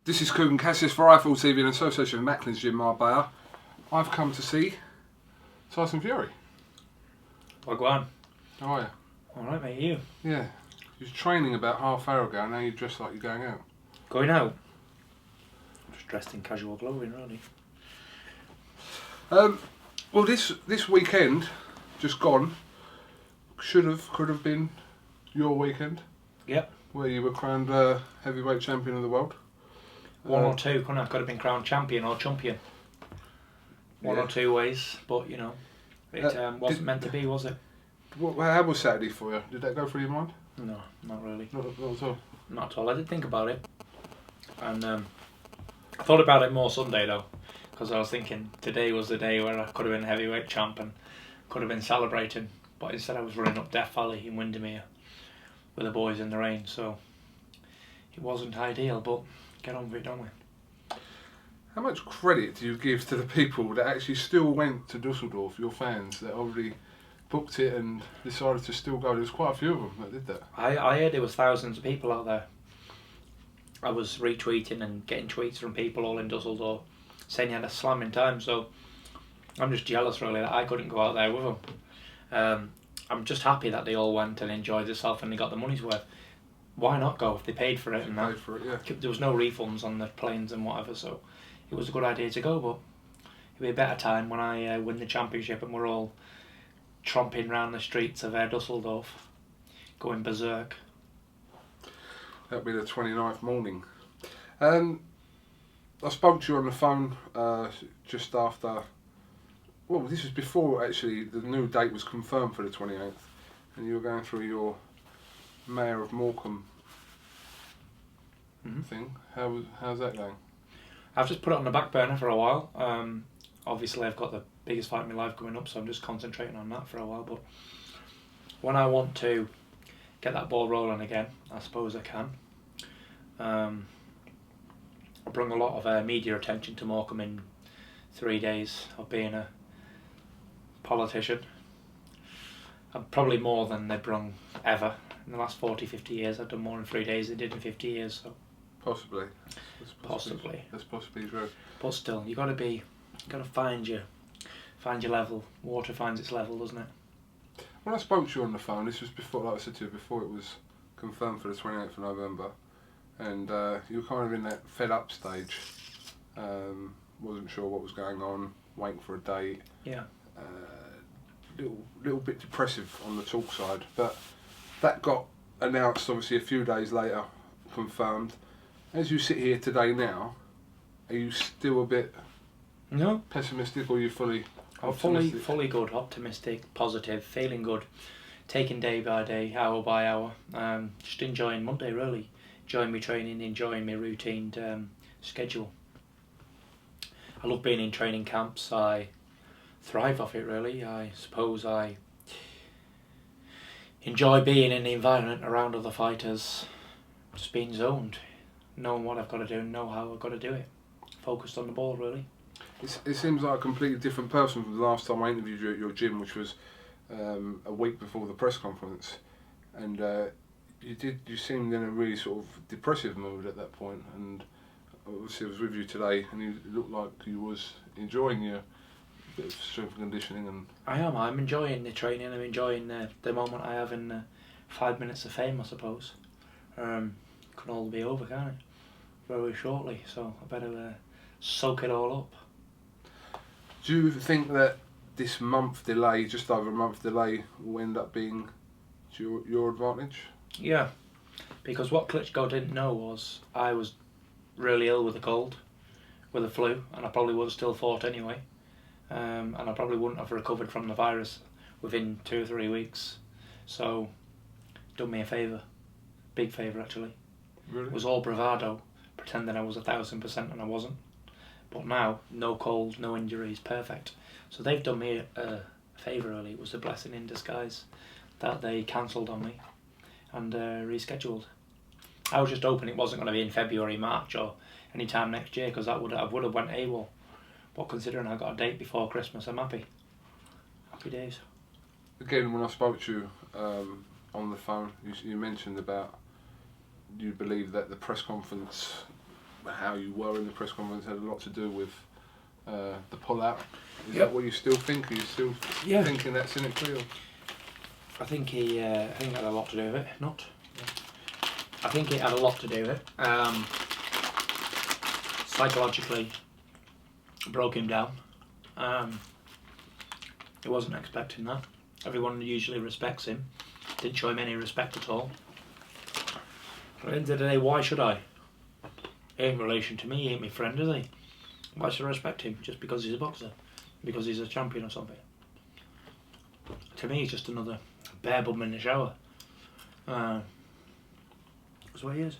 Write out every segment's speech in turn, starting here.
This is Kugan Cassius for iFull TV in association with Macklin's Gym Marbella. I've come to see Tyson Fury. Wagwan. How are you? Alright mate, you? Yeah. You was training about half hour ago and now you're dressed like you're going out. Going out? Just dressed in casual clothing really. Well this weekend, just gone, could have been your weekend. Yep. Where you were crowned heavyweight champion of the world. One or two, couldn't I? Could have been crowned champion or champion. One or two ways, but you know, it wasn't meant to be, was it? How was Saturday for you? Did that go through your mind? No, not really. Not at all. Not at all. I did think about it, and I thought about it more Sunday though, because I was thinking today was the day where I could have been heavyweight champ and could have been celebrating, but instead I was running up Death Valley in Windermere with the boys in the rain, so it wasn't ideal, but get on with it, don't we? How much credit do you give to the people that actually still went to Dusseldorf, your fans, that already booked it and decided to still go? There's quite a few of them that did that. I heard there was thousands of people out there. I was retweeting and getting tweets from people all in Dusseldorf saying he had a slamming time, so I'm just jealous really that I couldn't go out there with them. I'm just happy that they all went and enjoyed themselves and they got the money's worth. Why not go if they paid for it? Paid for it, yeah. There was no refunds on the planes and whatever, so it was a good idea to go, but it'll be a better time when I win the championship and we're all tromping round the streets of Dusseldorf, going berserk. That'll be the 29th morning. I spoke to you on the phone just after. Well, this was before actually the new date was confirmed for the 28th, and you were going through your Mayor of Morecambe thing. How's that going? I've just put it on the back burner for a while. Obviously, I've got the biggest fight in my life coming up, so I'm just concentrating on that for a while. But when I want to get that ball rolling again, I suppose I can. I brought a lot of media attention to Morecambe in 3 days of being a politician. Probably more than they've brung ever. In the last 40, 50 years, I've done more in 3 days than they did in 50 years. So Possibly. Possibly. That's possibly true. But still, you got to find your level. Water finds its level, doesn't it? When I spoke to you on the phone, this was before, like I said to you, before it was confirmed for the 28th of November, and you were kind of in that fed up stage. Wasn't sure what was going on, waiting for a date. Yeah. Little bit depressive on the talk side, but that got announced obviously a few days later, confirmed. As you sit here today now, are you still a bit pessimistic, or are you fully optimistic? Fully good, optimistic, positive, feeling good, taking day by day, hour by hour. Just enjoying Monday really, enjoying my training, enjoying my routine schedule. I love being in training camps. I thrive off it really. I suppose I enjoy being in the environment around other fighters, just being zoned, knowing what I've got to do and know how I've got to do it. Focused on the ball really. It seems like a completely different person from the last time I interviewed you at your gym, which was a week before the press conference, and you seemed in a really sort of depressive mood at that point, and obviously I was with you today and you looked like you was enjoying your bit of strength and conditioning. And I'm enjoying the training. I'm enjoying the moment I have in 5 minutes of fame, I suppose. Can all be over, can't it? Very shortly, so I better soak it all up. Do you think that this month delay, just over a month delay, will end up being to your advantage? Yeah, because what Klitschko didn't know was I was really ill with a cold, with a flu, and I probably would have still fought anyway. And I probably wouldn't have recovered from the virus within 2 or 3 weeks. So, done me a favour. Big favour actually. Really? It was all bravado, pretending I was 1000% and I wasn't. But now, no cold, no injuries, perfect. So they've done me a favour really. It was a blessing in disguise that they cancelled on me and rescheduled. I was just hoping it wasn't going to be in February, March or any time next year, because I would have went AWOL. But considering I got a date before Christmas, I'm happy. Happy days. Again, when I spoke to you on the phone, you mentioned about you believe that the press conference how you were in the press conference had a lot to do with the pull-out. Is Yep. that what you still think? Are you still Yeah. thinking that cynically? Or? I think it had a lot to do with it. Not. I think it had a lot to do with it. Psychologically, broke him down. He wasn't expecting that. Everyone usually respects him. Didn't show him any respect at all. At the end of the day, why should I? He ain't in relation to me, he ain't my friend, is he? Why should I respect him just because he's a boxer? Because he's a champion or something? To me, he's just another bare bum in the shower. That's what he is.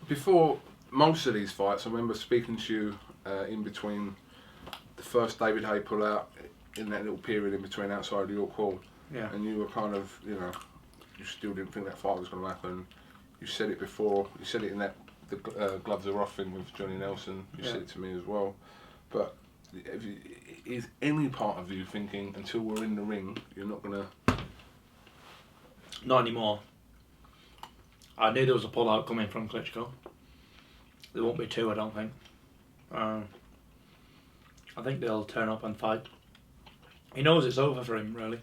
Before most of these fights, I remember speaking to you in between the first David Haye pull-out, in that little period in between outside the York Hall. Yeah. And you were kind of, you still didn't think that fight was going to happen. You said it before. You said it in that the gloves are off thing with Johnny Nelson. You said it to me as well. But is any part of you thinking until we're in the ring, you're not going to? Not anymore. I knew there was a pull-out coming from Klitschko. There won't be two, I don't think. I think they'll turn up and fight. He knows it's over for him, really.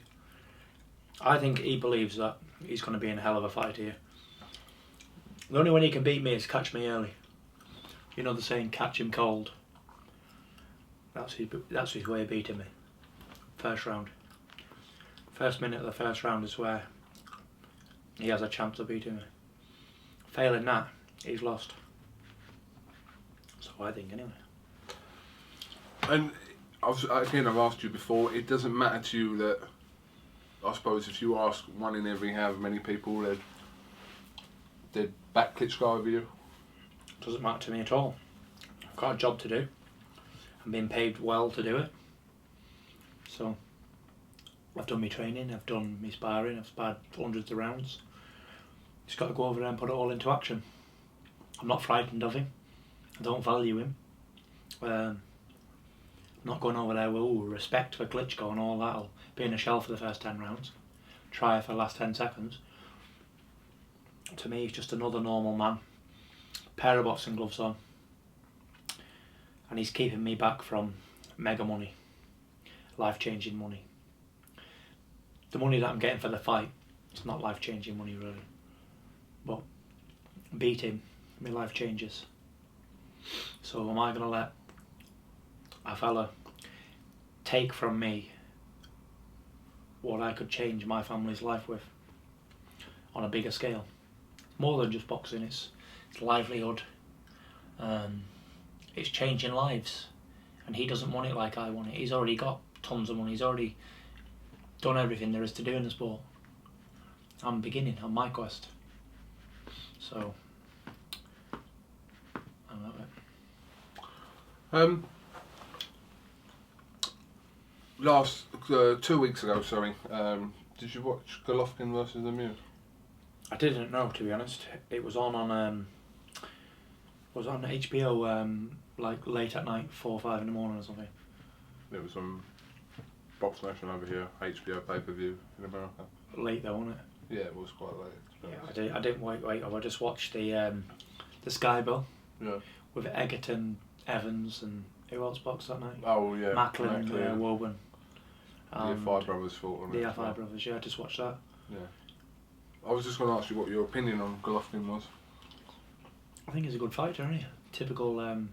I think he believes that he's going to be in a hell of a fight here. The only way he can beat me is catch me early. You know the saying, catch him cold. That's his way of beating me. First round. First minute of the first round is where he has a chance of beating me. Failing that, he's lost. So I think, anyway. And I've asked you before, it doesn't matter to you that, I suppose if you ask one in every however many people, they'd back Klitschko over you? Doesn't matter to me at all. I've got a job to do. I'm being paid well to do it. So, I've done my training, I've done my sparring, I've sparred hundreds of rounds. Just got to go over there and put it all into action. I'm not frightened of him. I don't value him. I'm not going over there with respect for Klitschko and all that. I'll be in a shell for the first 10 rounds. Try for the last 10 seconds. To me, he's just another normal man. Pair of boxing gloves on. And he's keeping me back from mega money. Life-changing money. The money that I'm getting for the fight, it's not life-changing money really. But beat him, my life changes. So am I going to let a fella take from me what I could change my family's life with on a bigger scale? More than just boxing, it's livelihood, it's changing lives, and he doesn't want it like I want it. He's already got tons of money, he's already done everything there is to do in the sport. I'm beginning on my quest. So, I love it. Last 2 weeks ago, did you watch Golovkin versus Lemieux? I didn't know, to be honest. It was on HBO like late at night, 4 or 5 in the morning or something. It was on Box Nation over here, HBO pay-per-view in America. Late though, wasn't it? Yeah, it was quite late. Yeah, I didn't wait. I just watched the Sky Bowl. Yeah. With Egerton, Evans, and who else boxed that night? Oh yeah. Macklin, Woburn. The Afai brothers fought on it. The Afai brothers. Yeah, I just watched that. Yeah. I was just going to ask you what your opinion on Golovkin was. I think he's a good fighter, isn't he? Typical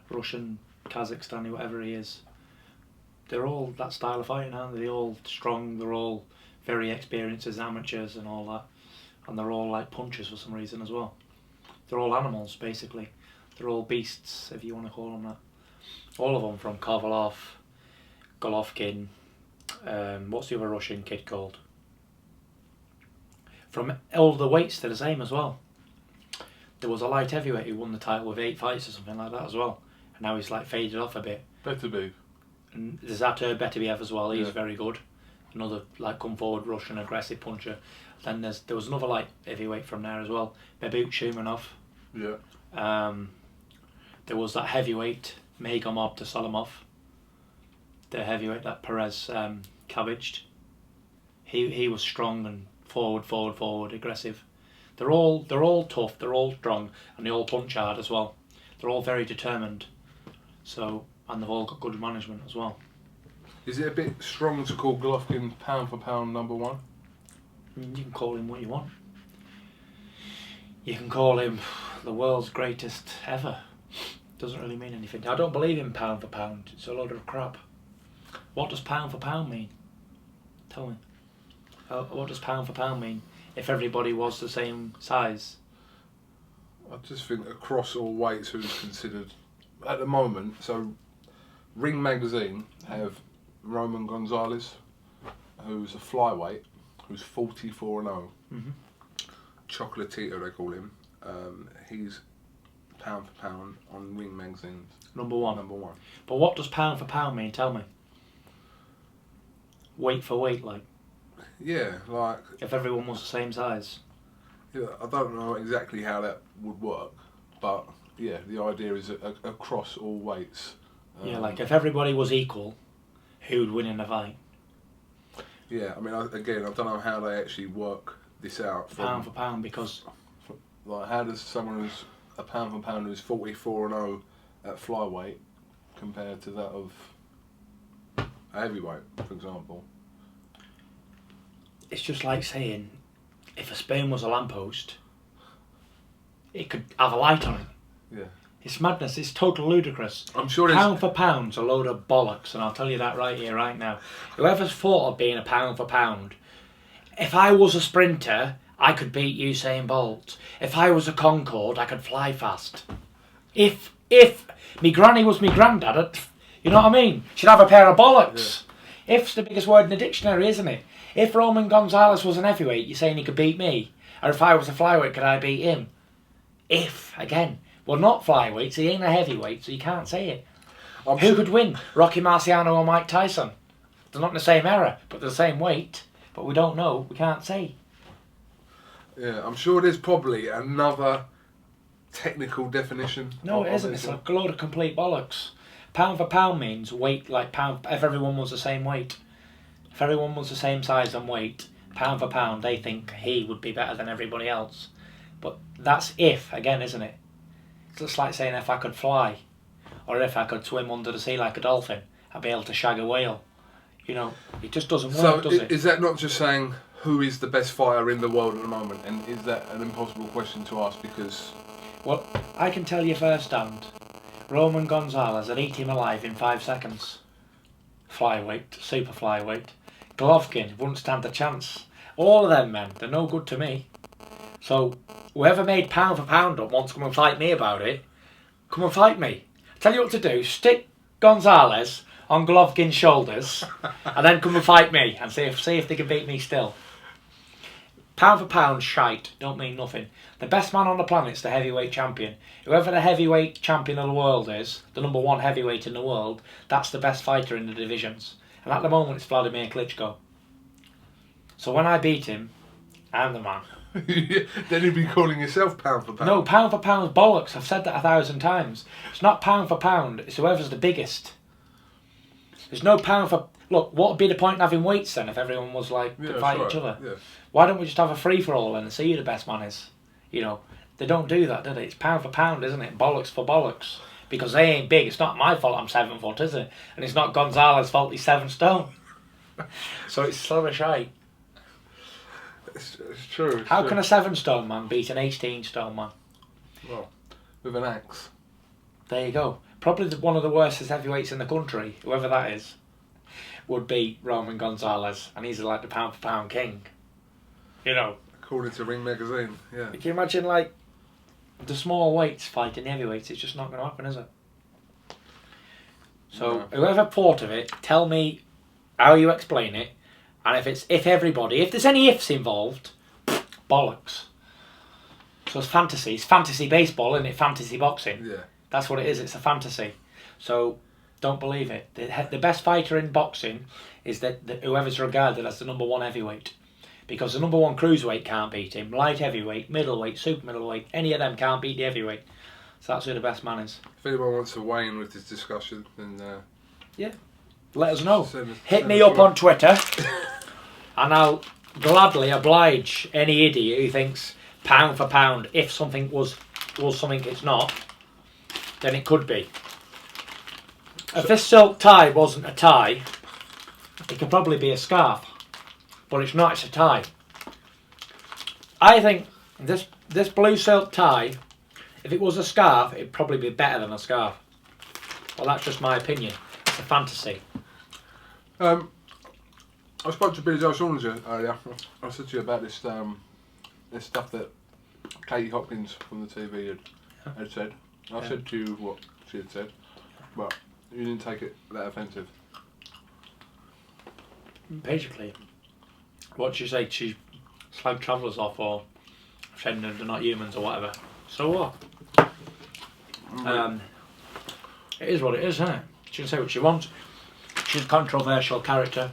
Russian, Kazakhstani, whatever he is. They're all that style of fighting, aren't they? They're all strong, they're all very experienced as amateurs and all that. And they're all like punchers for some reason as well. They're all animals, basically. They're all beasts, if you want to call them that. All of them, from Kovalov, Golovkin, what's the other Russian kid called? From all the weights, they're the same as well. There was a light heavyweight who won the title with 8 fights or something like that as well. And now he's like faded off a bit. Beterbiev. And there's Beterbiev as well, he's very good. Another like come forward Russian aggressive puncher. Then there was another light heavyweight from there as well, Bebut Shumanov. Yeah. There was that heavyweight, Magomov to Solomov. The heavyweight that Perez cabbaged. He was strong and forward, aggressive. They're all tough, they're all strong, and they all punch hard as well. They're all very determined. So, and they've all got good management as well. Is it a bit strong to call Golovkin pound for pound number one? You can call him what you want. You can call him the world's greatest ever. Doesn't really mean anything. I don't believe in pound for pound. It's a load of crap. What does pound for pound mean? Tell me. What does pound for pound mean if everybody was the same size? I just think across all weights who's considered at the moment. So, Ring Magazine have Roman Gonzalez, who's a flyweight, who's 44-0. Mm-hmm. Chocolatito, they call him. He's pound for pound on Ring Magazine's Number one. number one. But what does pound for pound mean? Tell me. Weight for weight, like. Yeah, like. If everyone was the same size. Yeah, I don't know exactly how that would work, but yeah, the idea is across all weights. Yeah, like if everybody was equal, who'd win in a fight? Yeah, I mean, I don't know how they actually work this out. Pound for pound, because like, how does someone who's a pound for pound who's 44-0 at flyweight compare to that of a heavyweight, for example? it's just like saying if a spoon was a lamppost, it could have a light on it. Yeah. It's madness. It's total ludicrous. I'm sure Pound for pound's a load of bollocks, and I'll tell you that right here, right now. Whoever's thought of being a pound for pound, if I was a sprinter, I could beat Usain Bolt. If I was a Concorde, I could fly fast. If me granny was me granddad, you know what I mean? She'd have a pair of bollocks. Yeah. If's the biggest word in the dictionary, isn't it? If Roman Gonzalez was an heavyweight, you're saying he could beat me. Or if I was a flyweight, could I beat him? If, again. Well, not flyweights, he ain't a heavyweight, so you can't say it. Who could win? Rocky Marciano or Mike Tyson? They're not in the same era, but they're the same weight. But we don't know, we can't say. Yeah, I'm sure there's probably another technical definition. No, it isn't. It's a load of complete bollocks. Pound for pound means weight, like pound, if everyone was the same weight. If everyone was the same size and weight, pound for pound, they think he would be better than everybody else. But that's if, again, isn't it? It's just like saying if I could fly, or if I could swim under the sea like a dolphin, I'd be able to shag a whale. You know, it just doesn't work, does it? Is that not just saying who is the best fighter in the world at the moment? And is that an impossible question to ask because... Well, I can tell you firsthand, Roman Gonzalez would eat him alive in 5 seconds. Flyweight, super flyweight. Golovkin wouldn't stand a chance. All of them men, they're no good to me. So, whoever made pound for pound up wants to come and fight me about it, come and fight me. Tell you what to do, stick Gonzalez on Golovkin's shoulders and then come and fight me and see if they can beat me still. Pound for pound, shite, don't mean nothing. The best man on the planet's the heavyweight champion. Whoever the heavyweight champion of the world is, the number one heavyweight in the world, that's the best fighter in the divisions. And at the moment it's Vladimir Klitschko. So when I beat him, I'm the man. Then you'd be calling yourself pound for pound. No, pound for pound's bollocks. I've said that 1,000 times. It's not pound for pound, it's whoever's the biggest. There's no pound for... Look, what would be the point in having weights then if everyone was like to fight each other? Yeah. Why don't we just have a free-for-all and see who the best man is? You know, they don't do that, do they? It's pound for pound, isn't it? Bollocks for bollocks. Because they ain't big. It's not my fault I'm 7 foot, is it? And it's not Gonzalez's fault he's 7 stone. So it's sort of shite. It's true. How can a 7 stone man beat an 18 stone man? Well, with an axe. There you go. Probably one of the worst heavyweights in the country, whoever that is, would be Roman Gonzalez, and he's like the pound for pound king. You know. According to Ring Magazine, yeah. Can you imagine like the small weights fighting the heavyweights? It's just not going to happen, is it? So No. whoever thought of it, tell me how you explain it, and if there's any ifs involved, bollocks. So it's fantasy baseball, isn't it? Fantasy boxing. Yeah. That's what it is. It's a fantasy. So don't believe it. The best fighter in boxing is that whoever's regarded as the number one heavyweight. Because the number one cruiserweight can't beat him. Light heavyweight, middleweight, super middleweight, any of them can't beat the heavyweight. So that's who the best man is. If anyone wants to weigh in with this discussion, then... Let us know. Send Hit me up on Twitter and I'll gladly oblige any idiot who thinks pound for pound, if something was something it's not, then it could be. If this silk tie wasn't a tie, it could probably be a scarf, but it's not. It's a tie. I think this blue silk tie, if it was a scarf, it'd probably be better than a scarf. Well, that's just my opinion. It's a fantasy. I spoke to Billy Joe Saunders earlier. I said to you about this this stuff that Katie Hopkins from the TV had said. I said to you what she had said, but you didn't take it that offensive. Basically, what she said, she slagged travellers off or saying they're not humans or whatever. So what? It is what it is, isn't it? She can say what she wants. She's a controversial character.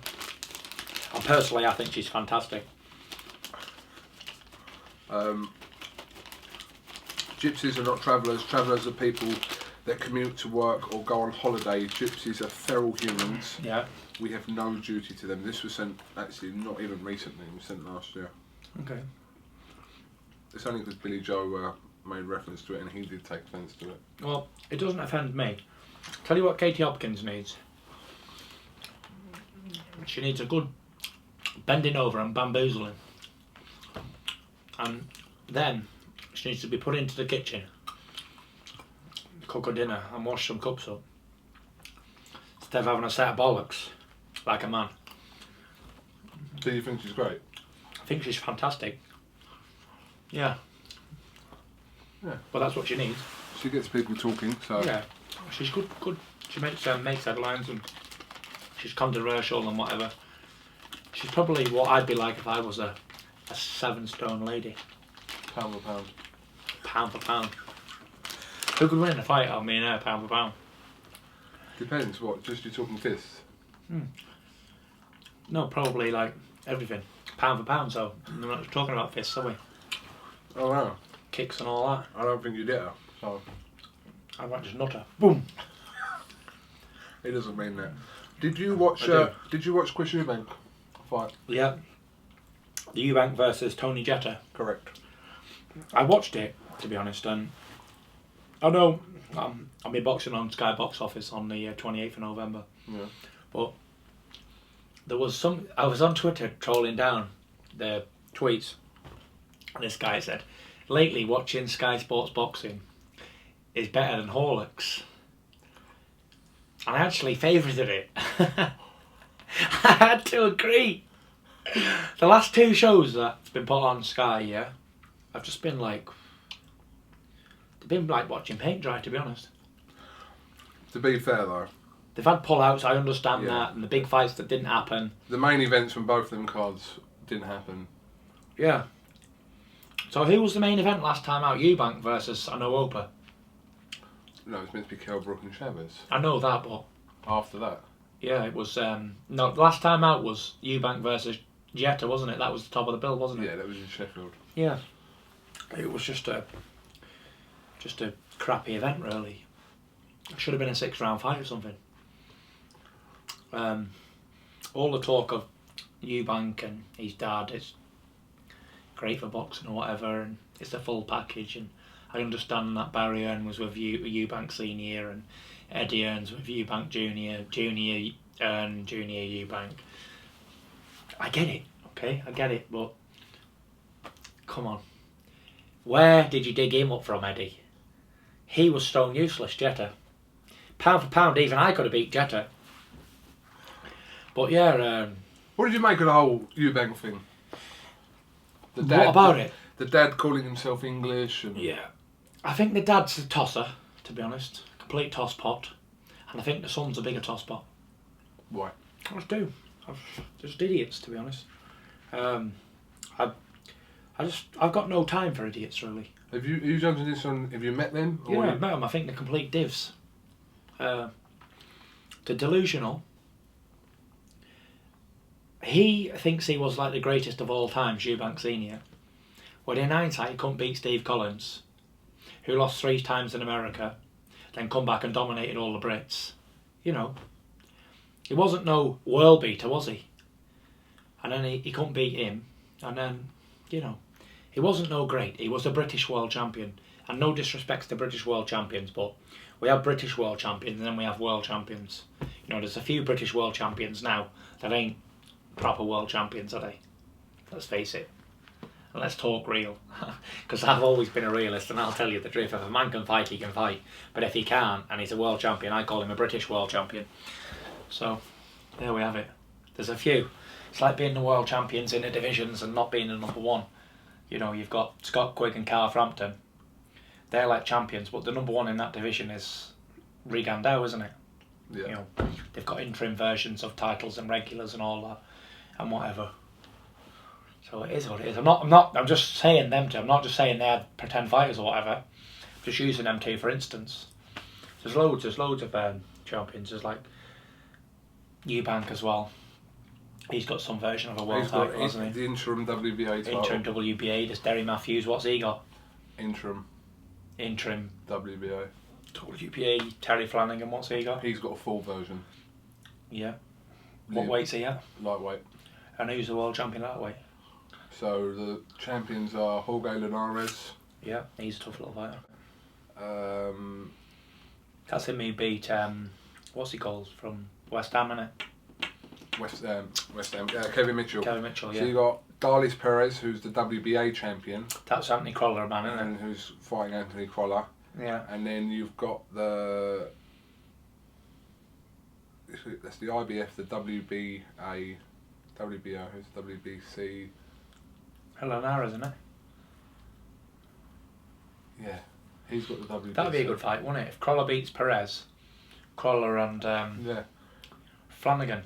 And personally, I think she's fantastic. Gypsies are not travellers. Travellers are people that commute to work or go on holiday. Gypsies are feral humans. Yeah. We have no duty to them. This was sent, actually, not even recently. It was sent last year. Okay. It's only because Billy Joe made reference to it and he did take offence to it. Well, it doesn't offend me. Tell you what Katie Hopkins needs. She needs a good bending over and bamboozling. And then she needs to be put into the kitchen, cook her dinner and wash some cups up. Instead of having a set of bollocks, like a man. Do you think she's great? I think she's fantastic. Yeah. Yeah. But that's what she needs. She gets people talking, so... Yeah. She's good. She makes headlines and she's controversial and whatever. She's probably what I'd be like if I was a 7 stone lady. Pound for pound. Pound for pound. Who could win in a fight out of me and her, pound for pound? Depends, what, just you're talking fists? No, probably like everything. Pound for pound, so we're not talking about fists, are we? Oh wow. Kicks and all that. I don't think you'd hit her, so... I might just nut her. Boom! He doesn't mean that. Did you watch Chris Eubank fight? Yeah. The Eubank versus Tony Jetta. Correct. I watched it, to be honest, and I know I'll be boxing on Sky Box Office on the 28th of November. Yeah. But there was I was on Twitter trolling down the tweets, and this guy said, lately watching Sky Sports Boxing is better than Horlicks. And I actually favoured it. I had to agree. The last 2 shows that's been put on Sky, yeah, I've just been like, they've been like watching paint dry, to be honest. To be fair though, they've had pull-outs, I understand Yeah. that, and the big fights that didn't happen. the main events from both of them cards didn't happen. Yeah. So who was the main event last time out? Eubank versus Opa. No, it's meant to be Kell Brook and Chavez. I know that, but After that. yeah, it was, no, last time out was Eubank versus Jetta, wasn't it? That was the top of the bill, wasn't it? Yeah, that was in Sheffield. Yeah. It was just a crappy event, really. It should have been a 6-round fight or something. All the talk of Eubank and his dad is great for boxing or whatever, and it's the full package. And I understand that Barry Earn was with Eubank Senior and Eddie Earns with Eubank Junior, Junior Earn, Junior Eubank. I get it, okay? I get it, but come on. Where did you dig him up from, Eddie? He was stone useless, Jetta. Pound for pound, even I could have beat Jetta. But yeah, What did you make of the whole Eubank thing? what about it? The dad calling himself English and... Yeah. I think the dad's a tosser, to be honest. Complete toss pot. And I think the son's a bigger toss pot. Why? I just do. Just idiots, to be honest. I've got no time for idiots, really. Have you jumped into this on? Have you met them? Or Yeah, I've met them. I think they're complete divs. They're delusional. He thinks he was like the greatest of all time, Eubank Senior. When in hindsight, he couldn't beat Steve Collins, who lost 3 times in America, then come back and dominated all the Brits. You know, he wasn't no world beater, was he? And then he couldn't beat him, and then, you know, He wasn't no great. He was a British world champion. And no disrespect to the British world champions, but we have British world champions and then we have world champions. You know, there's a few British world champions now that ain't proper world champions, are they? Let's face it. And let's talk real. Because I've always been a realist and I'll tell you the truth. If a man can fight, he can fight. But if he can't and he's a world champion, I call him a British world champion. So, there we have it. There's a few. It's like being the world champions in the divisions and not being the number one. You know, you've got Scott Quigg and Carl Frampton. They're like champions, but the number one in that division is Regan Dow, isn't it? Yeah. You know, they've got interim versions of titles and regulars and all that and whatever. So it is what it is. I'm just saying them two. I'm not just saying they're pretend fighters or whatever. I'm just using them two for instance. There's loads of champions. There's like Eubank as well. He's got some version of a world title, hasn't he? The interim WBA title. Interim WBA. There's Derry Matthews. What's he got? Interim WBA. WBA. Terry Flanagan. What's he got? He's got a full version. Yeah. What weight's he at? Lightweight. And who's the world champion at that weight? So the champions are Jorge Linares. Yeah, he's a tough little fighter. Um, That's him who beat, what's he called, from West Ham, innit? West Ham. Kevin Mitchell. Kevin Mitchell, yeah. So you got Darlis Perez, who's the WBA champion. That's Anthony Croller, man, isn't And who's fighting Anthony Croller. it? Yeah. And then you've got that's the IBF, the WBA, WBO, who's WBC. Linares, isn't it? Yeah, he's got the WBC. That'd be a good fight, wouldn't it? If Croller beats Perez, Croller and Yeah. Flanagan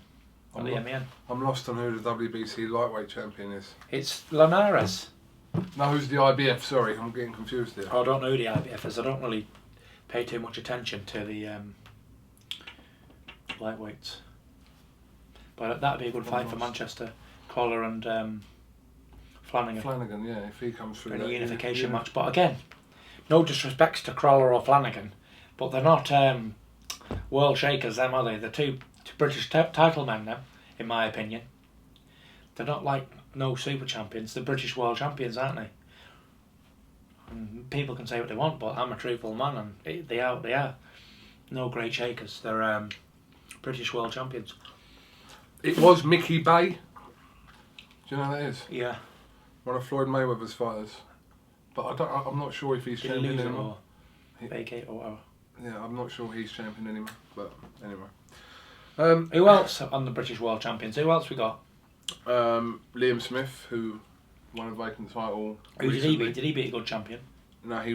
on the MEN. I'm lost on who the WBC lightweight champion is. It's Linares. No, who's the IBF? Sorry, I'm getting confused here. I don't know who the IBF is. I don't really pay too much attention to the lightweights. But that'd be a good fight for Manchester. Croller and Flanagan. Flanagan, yeah, if he comes through In that a unification yeah. match. But again, no disrespects to Croller or Flanagan, but they're not world shakers, them, are they? They're two British title men, them, in my opinion. They're not like no super champions. They're British world champions, aren't they? And people can say what they want, but I'm a truthful man, and they are. No great shakers. They're British world champions. It was Mickey Bay. Do you know who that is? Yeah. One of Floyd Mayweather's fighters. But I'm not sure if he's Did he champion lose it anymore. or vacate or whatever? Yeah, I'm not sure he's champion anymore. But anyway. Who else on the British world champions? Who else we got? Liam Smith, who won a vacant title. Who did he recently. beat? Did he beat a good champion? No, he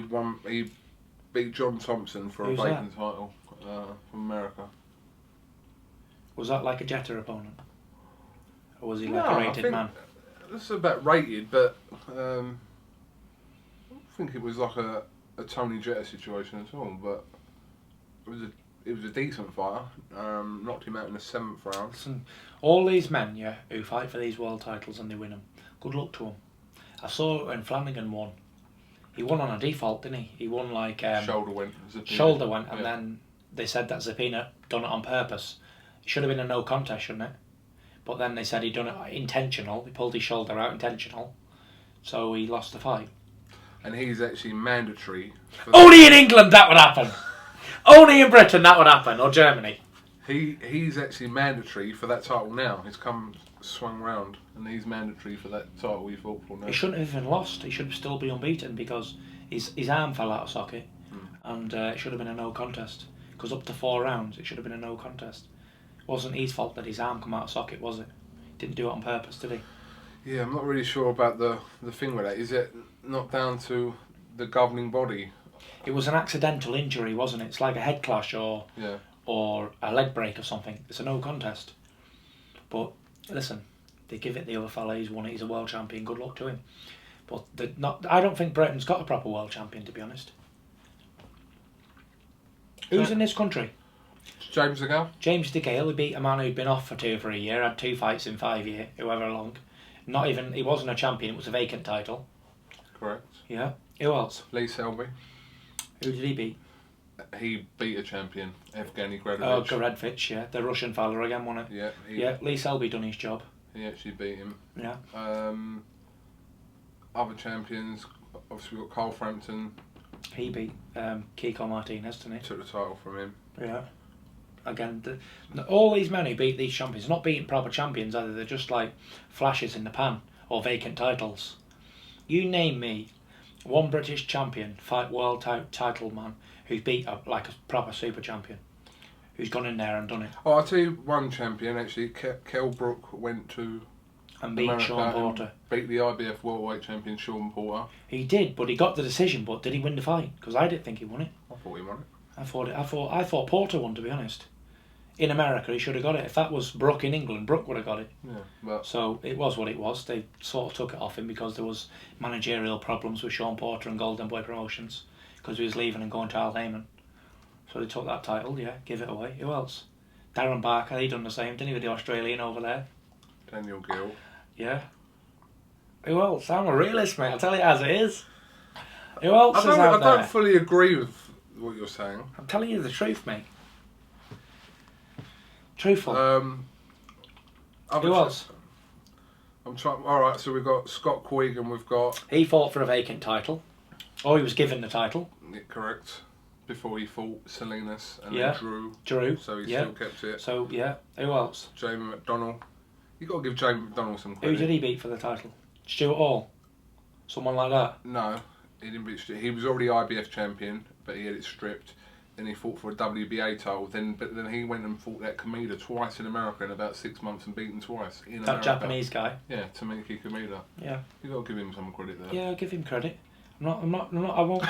beat John Thompson for Who's a vacant title from America. Was that like a Jetta opponent? Or was he like No, a I rated think man? This is about rated, but I don't think it was like a Tony Jetta situation at all. But it was a decent fighter. Knocked him out in the 7th round. Listen, all these men, yeah, who fight for these world titles and they win them, good luck to them. I saw when Flanagan won. He won on a default, didn't he? He won like Shoulder went, and then they said that Zapina done it on purpose. It should have been a no contest, shouldn't it? But then they said he'd done it intentional. He pulled his shoulder out intentional, so he lost the fight. And he's actually mandatory. Only in England that would happen. Only in Britain that would happen, or Germany. He's actually mandatory for that title now. He's swung round, and he's mandatory for that title he fought for now. He shouldn't have even lost. He should still be unbeaten because his arm fell out of socket, and it should have been a no contest. Because up to 4 rounds, it should have been a no contest. It wasn't his fault that his arm come out of socket, was it? Didn't do it on purpose, did he? Yeah, I'm not really sure about the thing with that. Is it not down to the governing body? It was an accidental injury, wasn't it? It's like a head clash or a leg break or something. It's a no contest. But listen, they give it the other fella. He's won it. He's a world champion. Good luck to him. But I don't think Britain's got a proper world champion, to be honest. Who's in this country? James DeGale. James DeGale. He beat a man who'd been off for 2 or 3 years, had 2 fights in 5 years, however long. He wasn't a champion. It was a vacant title. Correct. Yeah. Who else? Lee Selby. Who did he beat? He beat a champion, Evgeny Gradovich. Oh, Goredvich, yeah. The Russian fella again, wasn't it? Yeah. Lee Selby done his job. He actually beat him. Yeah. other champions, obviously we've got Carl Frampton, He beat Kiko Martinez, didn't he? took the title from him. Yeah. Again, all these men who beat these champions, not beating proper champions either, they're just like flashes in the pan or vacant titles. You name me one British champion, fight world title man, who's beat like a proper super champion, who's gone in there and done it. Oh, I'll tell you one champion actually. Kell Brook went to And beat America Sean Porter. beat the IBF welterweight champion Sean Porter. He did, but he got the decision. But did he win the fight? Because I didn't think he won it. I thought he won it. I thought Porter won, to be honest. In America, he should have got it. If that was Brook in England, Brook would have got it. Yeah, but So it was what it was. They sort of took it off him because there was managerial problems with Sean Porter and Golden Boy Promotions because he was leaving and going to Al Heyman. So they took that title, yeah, give it away. Who else? Darren Barker, he done the same, didn't he, with the Australian over there? Daniel Gill. Yeah. Who else? I'm a realist, mate. I'll tell you as it is. Who else I is out there? don't fully agree with what you're saying. I'm telling you the truth, mate. Truthful. Who else? I'm trying. All right, so we've got Scott Quiggan. We've got He fought for a vacant title. Oh, he was given the title. correct before he fought Salinas and Yeah. then Drew. Drew. So he Yeah. still kept it. So, yeah. Who else? Jamie McDonnell. You got to give Jamie McDonnell some Who credit. did he beat for the title? Stuart Hall? Someone like that? No, he didn't beat. He was already IBF champion, but he had it stripped. Then he fought for a WBA title. Then he went and fought that Kameda twice in America in about 6 months and beaten twice in That America. Japanese guy? Yeah, Tamiki Kameda. Yeah. You got to give him some credit there. Yeah, I'll give him credit. I won't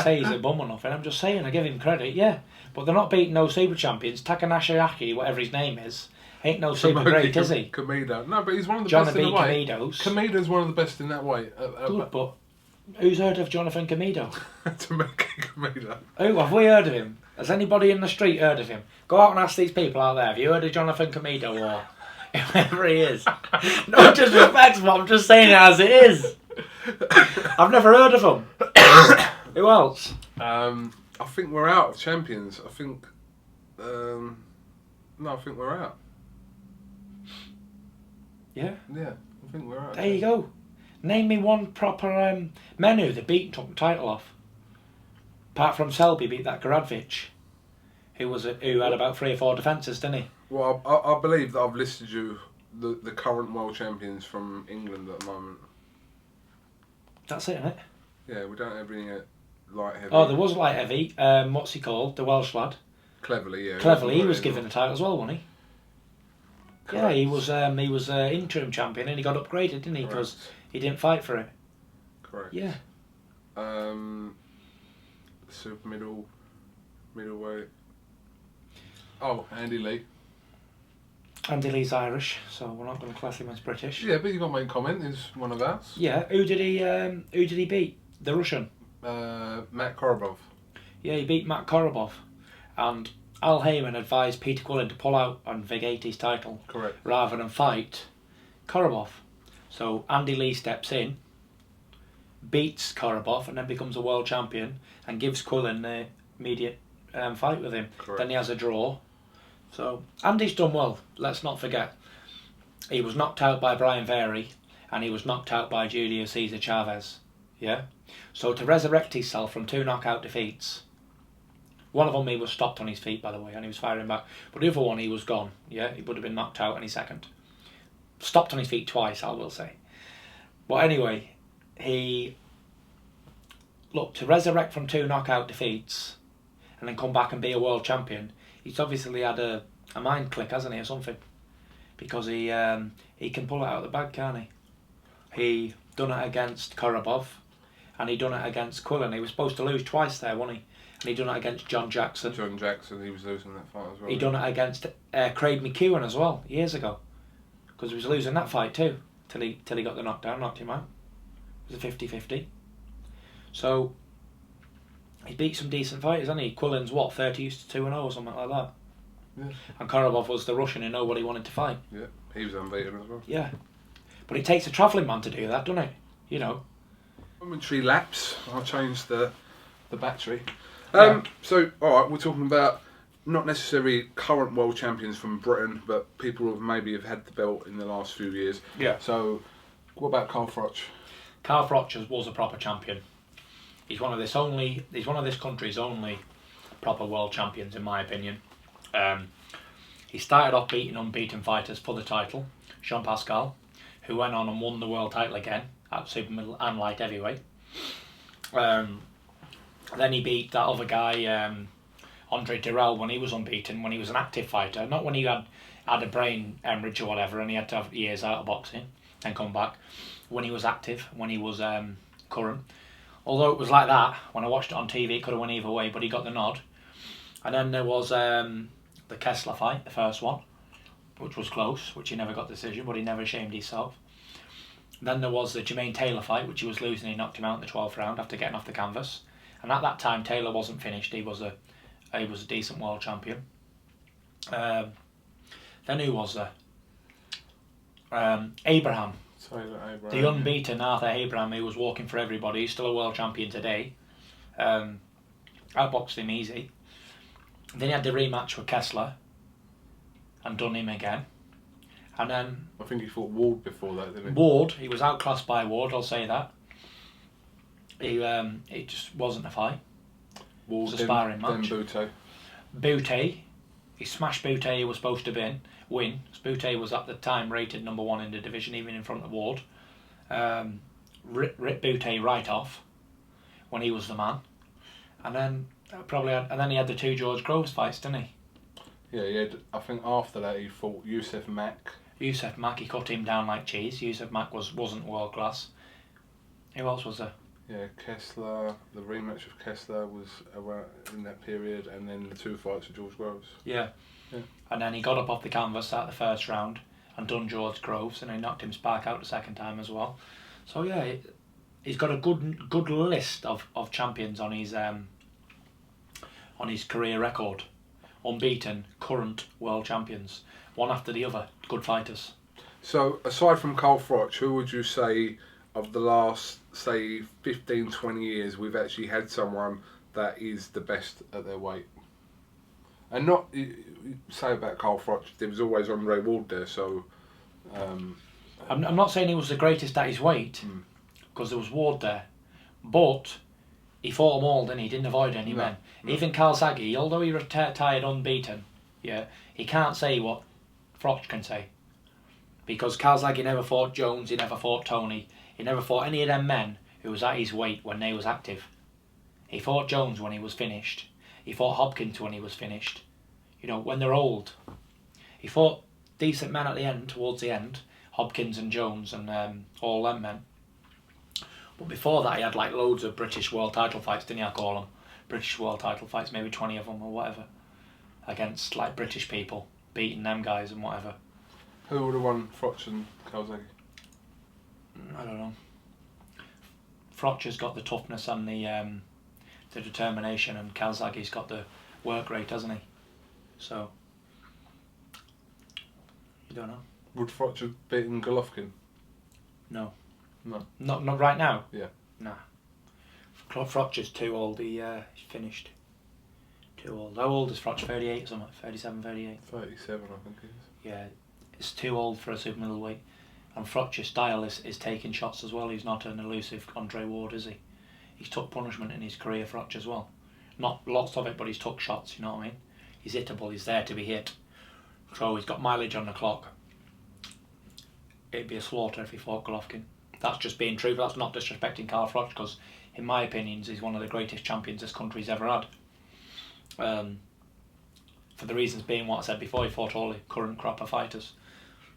say he's a bum or nothing. I'm just saying I give him credit, yeah. But they're not beating no super champions. Takanashi Aki, whatever his name is, ain't no super great, is he? Kameda. No, but he's one of the Jonathan best in the weight. Kamedos. Kameda's one of the best in that weight. Good, but who's heard of Jonathan Kamedo? Tamiki Kameda. Who have we heard of him? Has anybody in the street heard of him? Go out and ask these people out there. Have you heard of Jonathan Kamedo or whoever he is? No disrespect, but I'm just saying it as it is. I've never heard of him. Who else? I think we're out of champions. I think. No, I think we're out. Yeah. Yeah, I think we're out. There you go. Name me one proper menu that beat and took the title off. Apart from Selby beat that Garadvich, who had about 3 or 4 defences, didn't he? Well, I believe that I've listed you the current world champions from England at the moment. That's it, isn't it? Yeah, we don't have any light heavy. Oh, there was light heavy. What's he called? The Welsh lad. Cleverly, yeah. Cleverly, he was given the title as well, wasn't he? Yeah, Correct. he was interim champion and he got upgraded, didn't he? Because Correct. he didn't fight for it. Correct. Yeah. Super middleweight. Oh, Andy Lee. Andy Lee's Irish, so we're not going to class him as British. Yeah, but you got to make comment. He's one of us. Yeah. Who did he beat? The Russian. Matt Korobov. Yeah, he beat Matt Korobov, and Al Heyman advised Peter Quillen to pull out on Vig 80's title Correct. rather than fight Korobov. So Andy Lee steps in, beats Korobov, and then becomes a world champion and gives Quillen the immediate fight with him. Correct. Then he has a draw. So Andy's done well. Let's not forget, he was knocked out by Brian Varey, and he was knocked out by Julio Cesar Chavez. Yeah. So to resurrect himself from 2 knockout defeats. One of them he was stopped on his feet, by the way, and he was firing back. But the other one he was gone. Yeah, he would have been knocked out any second. Stopped on his feet twice, I will say. But anyway, to resurrect from 2 knockout defeats and then come back and be a world champion, he's obviously had a mind click, hasn't he, or something? Because he can pull it out of the bag, can't he? He done it against Korobov, and he done it against Quillen. He was supposed to lose twice there, wasn't he? And he done it against John Jackson. John Jackson, he was losing that fight as well. He done it against Craig McEwen as well, years ago. Because he was losing that fight too, till he got the knockdown, knocked him out. It was a 50-50. So, he beat some decent fighters, hasn't he? Quillen's 30-2-0 or something like that. Yeah. And Korobov was the Russian who nobody wanted to fight. Yeah, he was unbeaten as well. Yeah. But it takes a travelling man to do that, doesn't it? You know. Momentary lapse. I'll change the battery. Yeah. So, alright, we're talking about not necessarily current world champions from Britain, but people who maybe have had the belt in the last few years. Yeah. So, what about Carl Froch? Carl Froch was a proper champion. He's one of this country's only proper world champions, in my opinion. He started off beating unbeaten fighters for the title, Jean Pascal, who went on and won the world title again at super middle and light heavyweight. Then he beat that other guy, Andre Dirrell, when he was unbeaten, when he was an active fighter, not when he had a brain hemorrhage or whatever and he had to have years out of boxing and come back. When he was active, when he was current. Although it was like that, when I watched it on TV, it could have went either way, but he got the nod. And then there was the Kessler fight, the first one, which was close, which he never got decision, but he never shamed himself. Then there was the Jermaine Taylor fight, which he was losing. He knocked him out in the 12th round after getting off the canvas. And at that time, Taylor wasn't finished. He was a decent world champion. Then who was there? Abraham. The unbeaten Arthur Abraham, who was walking for everybody. He's still a world champion today. Outboxed him easy. Then he had the rematch with Kessler and done him again. And then I think he fought Ward before that, didn't he? Ward, he was outclassed by Ward, I'll say that. It just wasn't a fight. Ward, it was a sparring match. Then Boutte, he smashed Boutte, he was supposed to win. Boutte was at the time rated number 1 in the division, even in front of Ward. Ripped Boutte right off when he was the man. And then he had the 2 George Groves fights, didn't he? Yeah, he had, I think after that he fought Youssef Mack. Youssef Mack, he cut him down like cheese. Youssef Mack wasn't world class. Who else was there? Yeah, Kessler. The rematch of Kessler was around in that period, and then the 2 fights with George Groves. Yeah. And then he got up off the canvas at the first round and done George Groves, and he knocked him spark out the second time as well. So yeah, he's got a good list of champions on his career record. Unbeaten, current world champions, one after the other, good fighters. So, aside from Carl Froch, who would you say of the last, say, 15, 20 years, we've actually had someone that is the best at their weight? And not, you say about Carl Froch, there was always Andre Ward there, so... I'm not saying he was the greatest at his weight, because there was Ward there, but... he fought them all, didn't he? He didn't avoid any men. No. Even Calzaghe, although he retired unbeaten, he can't say what Froch can say. Because Calzaghe never fought Jones, he never fought Tony, he never fought any of them men who was at his weight when they was active. He fought Jones when he was finished. He fought Hopkins when he was finished. When they're old. He fought decent men at the end, towards the end, Hopkins and Jones and all them men. But before that, he had like loads of British world title fights, didn't he? I call them British world title fights, maybe 20 of them or whatever, against like British people, beating them guys and whatever. Who would have won, Froch and Calzaghe? I don't know. Froch has got the toughness and the determination, and Calzaghe's got the work rate, hasn't he? So, you don't know. Would Froch have beaten Golovkin? No. No. Not right now? Yeah. Nah. Froch is too old, he's finished. Too old. How old is Froch? 38 or something? 37, 38? 37, I think he is. Yeah, it's too old for a super middleweight. And Froch's style is taking shots as well. He's not an elusive Andre Ward, is he? He's took punishment in his career, Froch, as well. Not lots of it, but he's took shots, you know what I mean? He's hittable, he's there to be hit. So he's got mileage on the clock. It'd be a slaughter if he fought Golovkin. That's just being true, but that's not disrespecting Carl Froch, because in my opinion he's one of the greatest champions this country's ever had. For the reasons being what I said before, he fought all the current crop of fighters.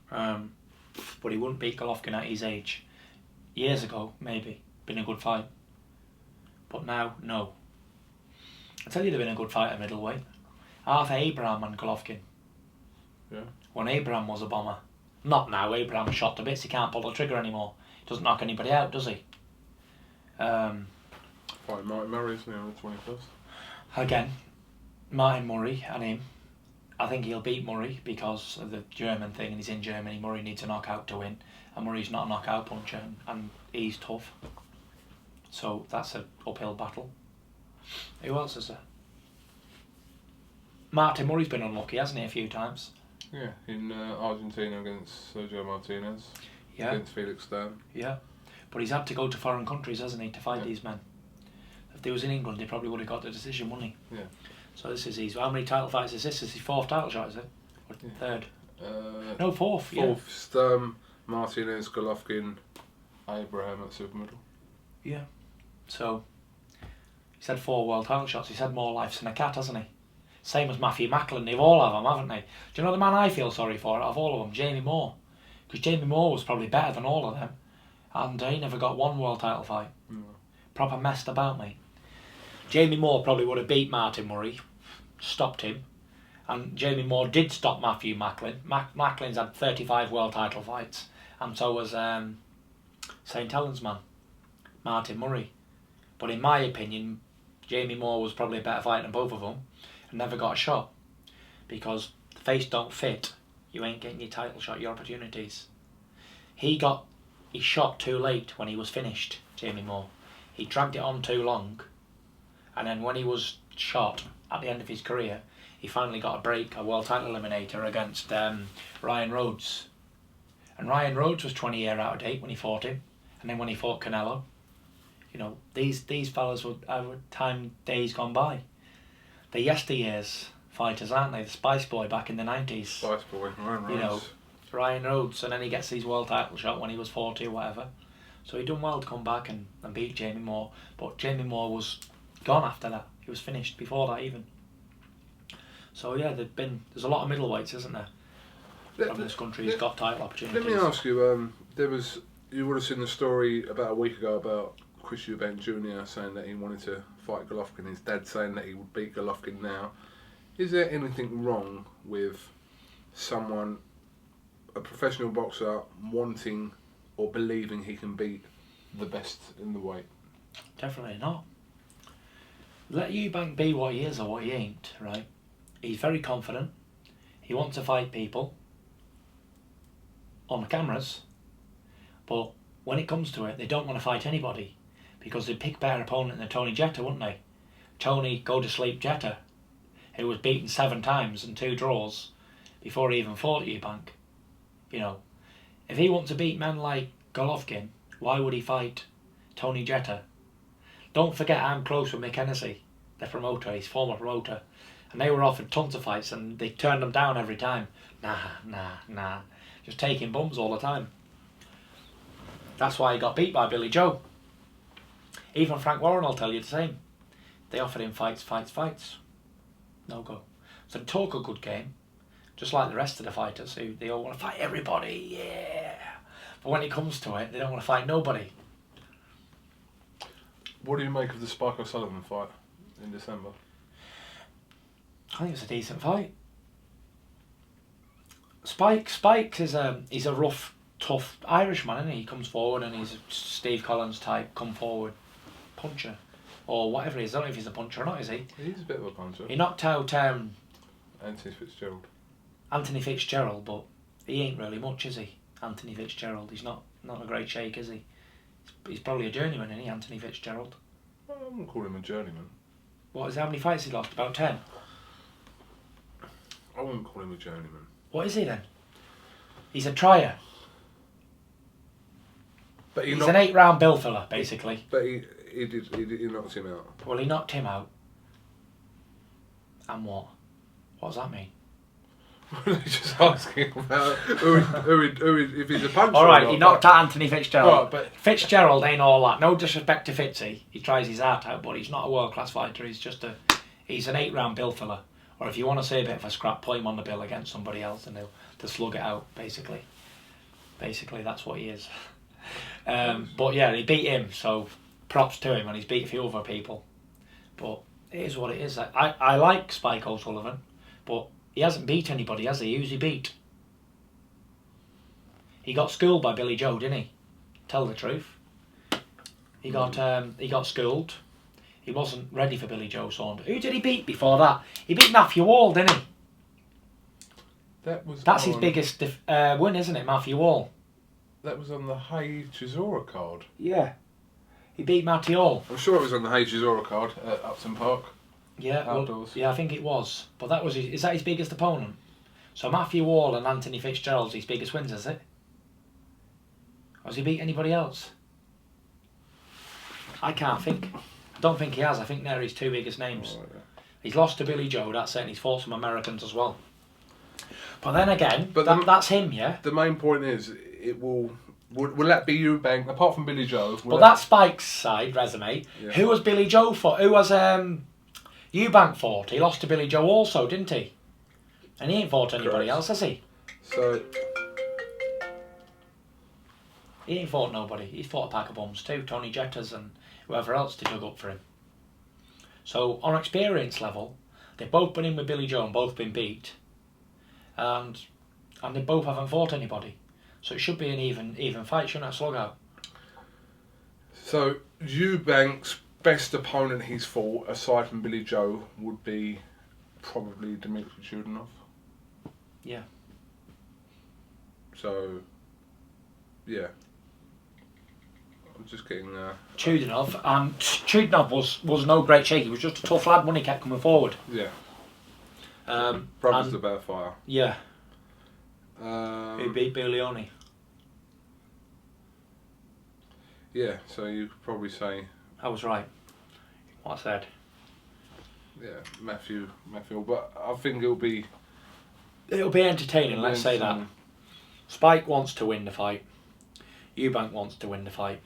But he wouldn't beat Golovkin at his age. Years ago, maybe, been a good fight. But now, no. I tell you there'd been a good fight at middleweight. Arthur Abraham and Golovkin. Yeah. When Abraham was a bomber. Not now, Abraham's shot to bits, he can't pull the trigger anymore. He doesn't knock anybody out, does he? Fighting Martin Murray, isn't he, on the 21st? Again, Martin Murray and him. I think he'll beat Murray because of the German thing, and he's in Germany. Murray needs a knockout to win, and Murray's not a knockout puncher, and he's tough. So that's an uphill battle. Who else is there? Martin Murray's been unlucky, hasn't he, a few times? Yeah, in Argentina against Sergio Martinez. Yeah. Against Felix Sturm. Yeah. But he's had to go to foreign countries, hasn't he, to fight these men. If they was in England, he probably would have got the decision, wouldn't he? Yeah. So this is easy. How many title fights is this? Is his 4th title shot, is it? Or third? No, 4th. Yeah. 4th, Sturm, Martinez, Golovkin, Abraham at super middle. Yeah. So he's had 4 world title shots. He's had more lives than a cat, hasn't he? Same as Matthew Macklin. They've all have them, haven't they? Do you know the man I feel sorry for out of all of them? Jamie Moore. Because Jamie Moore was probably better than all of them, and he never got 1 world title fight. Proper messed about, mate. Jamie Moore probably would have beat Martin Murray, stopped him, and Jamie Moore did stop Matthew Macklin. Macklin's had 35 world title fights, and so was St Helens man, Martin Murray. But in my opinion, Jamie Moore was probably a better fighter than both of them, and never got a shot, because the face don't fit. You ain't getting your title shot, your opportunities. He got his shot too late when he was finished, Jamie Moore. He dragged it on too long, and then when he was shot at the end of his career, he finally got a break, a world title eliminator against Ryan Rhodes. And Ryan Rhodes was 20 years out of date when he fought him, and then when he fought Canelo. You know, these fellas were days gone by. They're yesteryears fighters, aren't they? The Spice Boy back in the 90s. Spice Boy, Ryan Rhodes. You know, Ryan Rhodes, and then he gets his world title shot when he was 40 or whatever. So he done well to come back and beat Jamie Moore, but Jamie Moore was gone after that. He was finished before that even. So yeah, there's a lot of middleweights, isn't there? From this country who's got title opportunities. Let me ask you, you would have seen the story about a week ago about Chris Eubank Jr. saying that he wanted to fight Golovkin, his dad saying that he would beat Golovkin now. Is there anything wrong with someone, a professional boxer, wanting or believing he can beat the best in the weight? Definitely not. Let Eubank be what he is or what he ain't, right? He's very confident. He wants to fight people on the cameras, but when it comes to it, they don't want to fight anybody because they'd pick better opponent than Tony Jetta, wouldn't they? Tony go-to-sleep Jetta, who was beaten 7 times and 2 draws before he even fought Eubank. You know, if he wants to beat men like Golovkin, why would he fight Tony Jetta? Don't forget, I'm close with Mick Hennessy, the promoter, his former promoter, and they were offered tons of fights and they turned them down every time. Nah. Just taking bums all the time. That's why he got beat by Billy Joe. Even Frank Warren will tell you the same. They offered him fights. No go. So they talk a good game, just like the rest of the fighters who they all want to fight everybody, yeah. But when it comes to it, they don't want to fight nobody. What do you make of the Spike O'Sullivan fight in December? I think it's a decent fight. Spike is he's a rough, tough Irishman, isn't he? He comes forward and he's a Steve Collins type, come forward puncher. Or whatever he is. I don't know if he's a puncher or not, is he? He's a bit of a puncher. He knocked out Anthony Fitzgerald, but he ain't really much, is he? Anthony Fitzgerald. He's not a great shake, is he? He's probably a journeyman, isn't he, Anthony Fitzgerald? Well, I wouldn't call him a journeyman. How many fights he lost? About 10? I wouldn't call him a journeyman. What is he then? He's a trier. But he's an 8-round bill filler, basically. But he knocked him out. Well, he knocked him out. And what? What does that mean? Just asking about if he's a puncher. Alright, he knocked out Anthony Fitzgerald. Right, but Fitzgerald ain't all that. No disrespect to Fitzy. He tries his heart out, but he's not a world-class fighter. He's an 8-round bill filler. Or if you want to say a bit of a scrap, put him on the bill against somebody else and they'll slug it out, basically. Basically, that's what he is. But yeah, he beat him, so props to him, and he's beat a few other people. But it is what it is. I like Spike O'Sullivan, but he hasn't beat anybody, has he? Who's he beat? He got schooled by Billy Joe, didn't he? Tell the truth. He got schooled. He wasn't ready for Billy Joe Saunders. Who did he beat before that? He beat Matthew Wall, didn't he? That's his biggest win, isn't it, Matthew Wall? That was on the Hay Chisora card. Yeah. He beat Matthew Wall. I'm sure it was on the Hay Chisora card at Upton Park. Yeah, outdoors. Yeah, I think it was. But is that his biggest opponent? So Matthew Wall and Anthony Fitzgerald's his biggest wins, is it? Or has he beat anybody else? I can't think. I don't think he has. I think they're his two biggest names. Oh, yeah. He's lost to Billy Joe, that's it, and he's fought some Americans as well. But then again, But that's him, yeah? The main point is, it will that be Eubank, apart from Billy Joe? But that's Spike's side resume. Yeah. Who was Billy Joe for? Who was Eubank fought? He lost to Billy Joe also, didn't he? And he ain't fought anybody Correct. else, has he? So, He ain't fought nobody. He's fought a pack of bums too, Tony Jetters and whoever else they dug up for him. So, on experience level, they've both been in with Billy Joe and both been beat. And they both haven't fought anybody. So it should be an even fight, shouldn't it? Slug out. So Eubank's best opponent he's fought, aside from Billy Joe, would be probably Dmitry Chudanov. Yeah. So, yeah. I'm just getting... Chudanov was no great shake. He was just a tough lad when he kept coming forward. Yeah. Brothers the Bear Fire. Yeah. Who beat Biglione? Yeah, so you could probably say... I was right. What I said. Yeah, Matthew. But I think it'll be entertaining, let's say that. Spike wants to win the fight. Eubank wants to win the fight.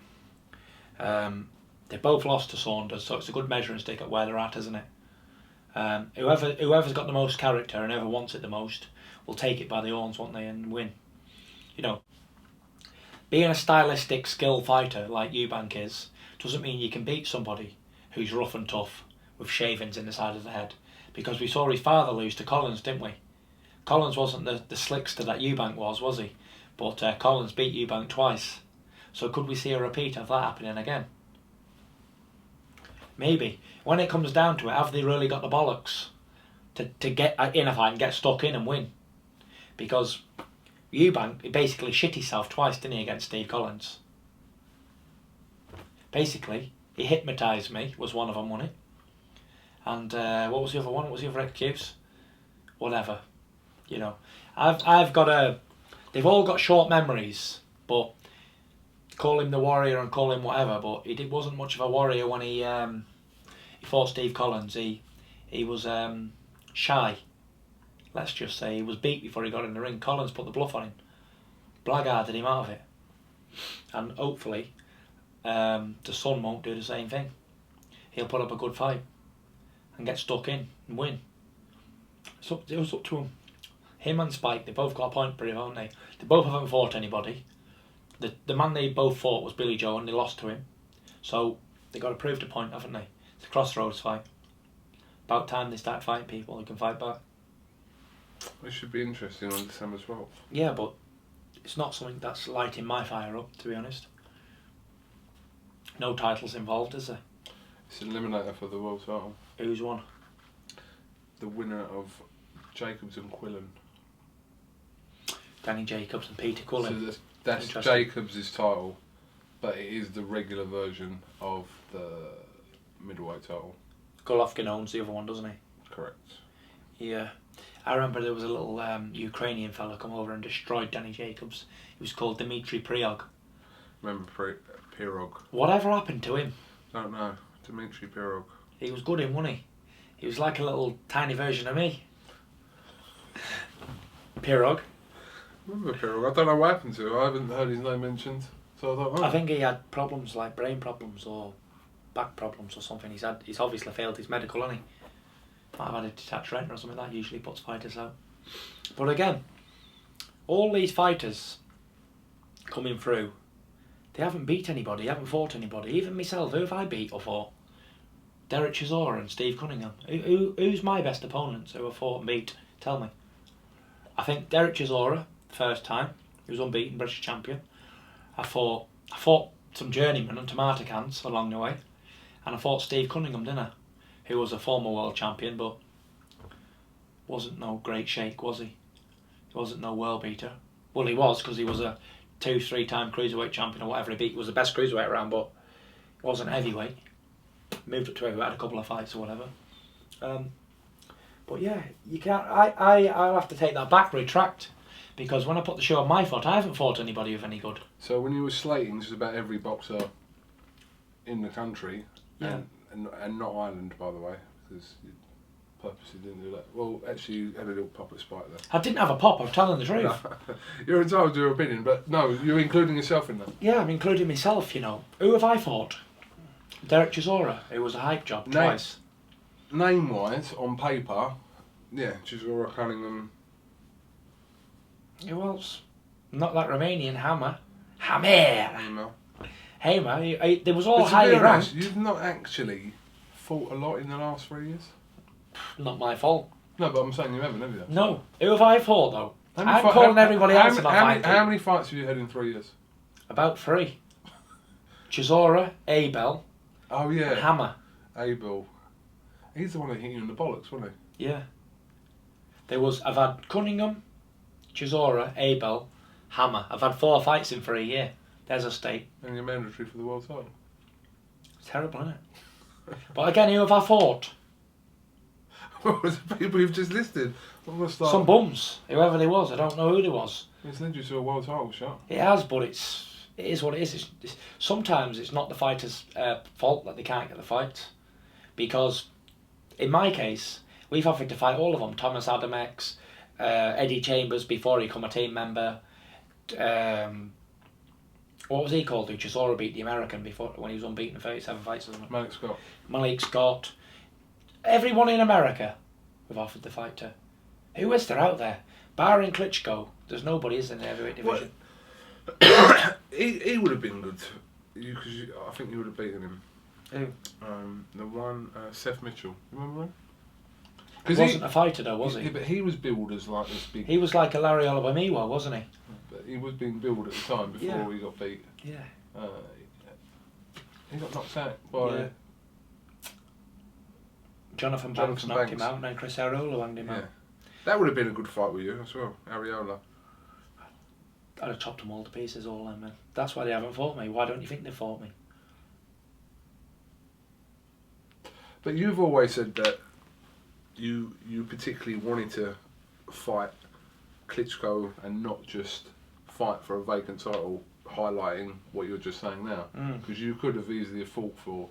They both lost to Saunders, so it's a good measuring stick at where they're at, isn't it? Whoever's got the most character and whoever wants it the most will take it by the horns, won't they, and win. You know, being a stylistic, skilled fighter like Eubank is doesn't mean you can beat somebody who's rough and tough with shavings in the side of the head. Because we saw his father lose to Collins, didn't we? Collins wasn't the slickster that Eubank was he? But Collins beat Eubank twice. So could we see a repeat of that happening again? Maybe. When it comes down to it, have they really got the bollocks to get in a fight and get stuck in and win? Because Eubank basically shit himself twice, didn't he, against Steve Collins? Basically, he hypnotised me, was one of them, wasn't it? And what was the other one? What was the other excuse? Whatever. You know, I've got they've all got short memories, but call him the warrior and call him whatever, but he wasn't much of a warrior when he fought Steve Collins. He was shy. Let's just say he was beat before he got in the ring. Collins put the bluff on him, blackguarded him out of it, and hopefully the son won't do the same thing. He'll put up a good fight and get stuck in and win. So it was up to him. Him and Spike, they both got a point pretty, haven't they? They both haven't fought anybody. The man they both fought was Billy Joe and they lost to him. So they got to prove the point, haven't they? It's a crossroads fight. About time they start fighting people who can fight back. It should be interesting on December 12th. Yeah, but it's not something that's lighting my fire up, to be honest. No titles involved, is there? It's an eliminator for the world title. Who's won? The winner of Jacobs and Quillen. Danny Jacobs and Peter Quillen. So that's Jacobs' title, but it is the regular version of the middleweight title. Golovkin owns the other one, doesn't he? Correct. Yeah. I remember there was a little Ukrainian fella come over and destroyed Danny Jacobs. He was called Dmitry Priog. Remember Pirog? Whatever happened to him? Don't know. Dmitry Pirog. He was good in, wasn't he? He was like a little tiny version of me. Pirog. Remember Pirog? I don't know what happened to him. I haven't heard his name mentioned, so I don't know. I think he had problems like brain problems or back problems or something. He's obviously failed his medical, hasn't he? Might have had a detached retina or something. That usually puts fighters out. But again, all these fighters coming through, they haven't beat anybody, haven't fought anybody. Even myself, who have I beat or fought? Derek Chisora and Steve Cunningham. Who's my best opponents who have fought and beat? Tell me. I think Derek Chisora, first time, he was unbeaten, British champion. I fought some journeymen and tomato cans along the way, and I fought Steve Cunningham, didn't I? Who was a former world champion, but wasn't no great shake, was he? He wasn't no world beater. Well, he was, because he was a 2-3 time cruiserweight champion or whatever he beat. He was the best cruiserweight around, but he wasn't heavyweight. Moved up to heavyweight, had a couple of fights or whatever. But yeah, you can't. I'll have to take that back, retract, because when I put the show on my foot, I haven't fought anybody with any good. So when you were slating, just about every boxer in the country, Yeah. and not Ireland, by the way, because you purposely didn't do that. Well, actually, you had a little pop at spite there. I didn't have a pop, I'm telling the truth. You're entitled to your opinion, but no, you're including yourself in that. Yeah, I'm including myself, you know. Who have I fought? Derek Chisora, who was a hype job twice. Name-wise, on paper, yeah, Chisora, Cunningham. Who else? Not that Romanian, Hammer. Email. Hammer, they was all But to be highly honest, ranked. you've not actually fought a lot in the last 3 years. Not my fault. No, but I'm saying you haven't, have you? No. Who have I fought, though? How many I'm calling everybody else and not fighting. how many fights have you had in 3 years? About 3. Chisora, Abel, Oh yeah, Hammer. Abel. He's the one that hit you in the bollocks, wasn't Yeah. I've had Cunningham, Chisora, Abel, Hammer. I've had 4 fights in 3 years. There's a state. he? And you're mandatory for the world title. It's terrible, isn't it? But again, who have I fought? The people you've just listed. I'm gonna start. Some bums. Whoever they was. I don't know who they was. It's led you to a world title shot. It has, but it is what it is. Sometimes it's not the fighter's fault that they can't get the fight. Because, in my case, we've offered to fight all of them. Thomas Adamex, Eddie Chambers before he became a team member. What was he called? Who Chisora beat the American before when he was unbeaten in 37 fights. Malik Scott. Malik Scott. Everyone in America we've offered the fight to. Who is there out there? Barring Klitschko, there's nobody is in the heavyweight division. He would have been good. I think you would have beaten him. Who? The one, Seth Mitchell. Remember him? He wasn't a fighter though, was he? Yeah, but he was billed as like this big. He was like a Larry Olubamiwa, wasn't he? But he was being billed at the time before he got beat. Yeah. He got knocked out by. Jonathan Banks knocked him out, and then Chris Arreola hanged him out. That would have been a good fight with you as well, Arreola. I'd have chopped them all to pieces, all them men. That's why they haven't fought me. Why don't you think they fought me? But you've always said that you particularly wanted to fight Klitschko and not just fight for a vacant title, highlighting what you're just saying now. Because you could have easily fought for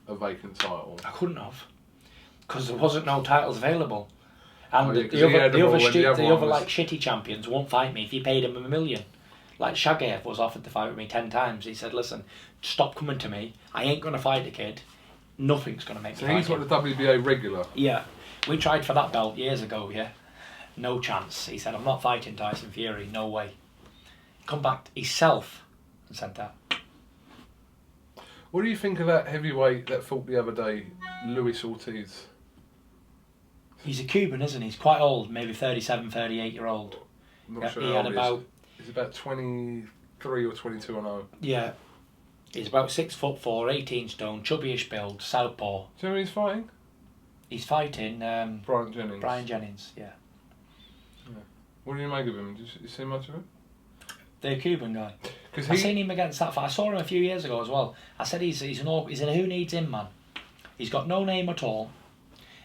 a vacant title. I couldn't have, because there wasn't no titles available. And the other like shitty champions won't fight me if you paid him $1 million. Like Shagayev was offered to fight with me 10 times. He said, "Listen, stop coming to me. I ain't gonna fight the kid. Nothing's gonna make me." So he's got the WBA regular. Yeah, we tried for that belt years ago. Yeah, no chance. He said, "I'm not fighting Tyson Fury. No way." Come back himself and said that. What do you think of that heavyweight that fought the other day, Luis Ortiz? He's a Cuban, isn't he? He's quite old, maybe 37, 38-year-old. I'm not sure he how had old about... He's about 23 or 22 and 0. Yeah. He's about 6'4", 18 stone, chubbyish build, southpaw. Do you know who he's fighting? He's fighting... Brian Jennings. Brian Jennings, yeah. What do you make of him? Did you see much of him? The Cuban guy. I seen him against that fight. I saw him a few years ago as well. I said he's a who needs him man. He's got no name at all.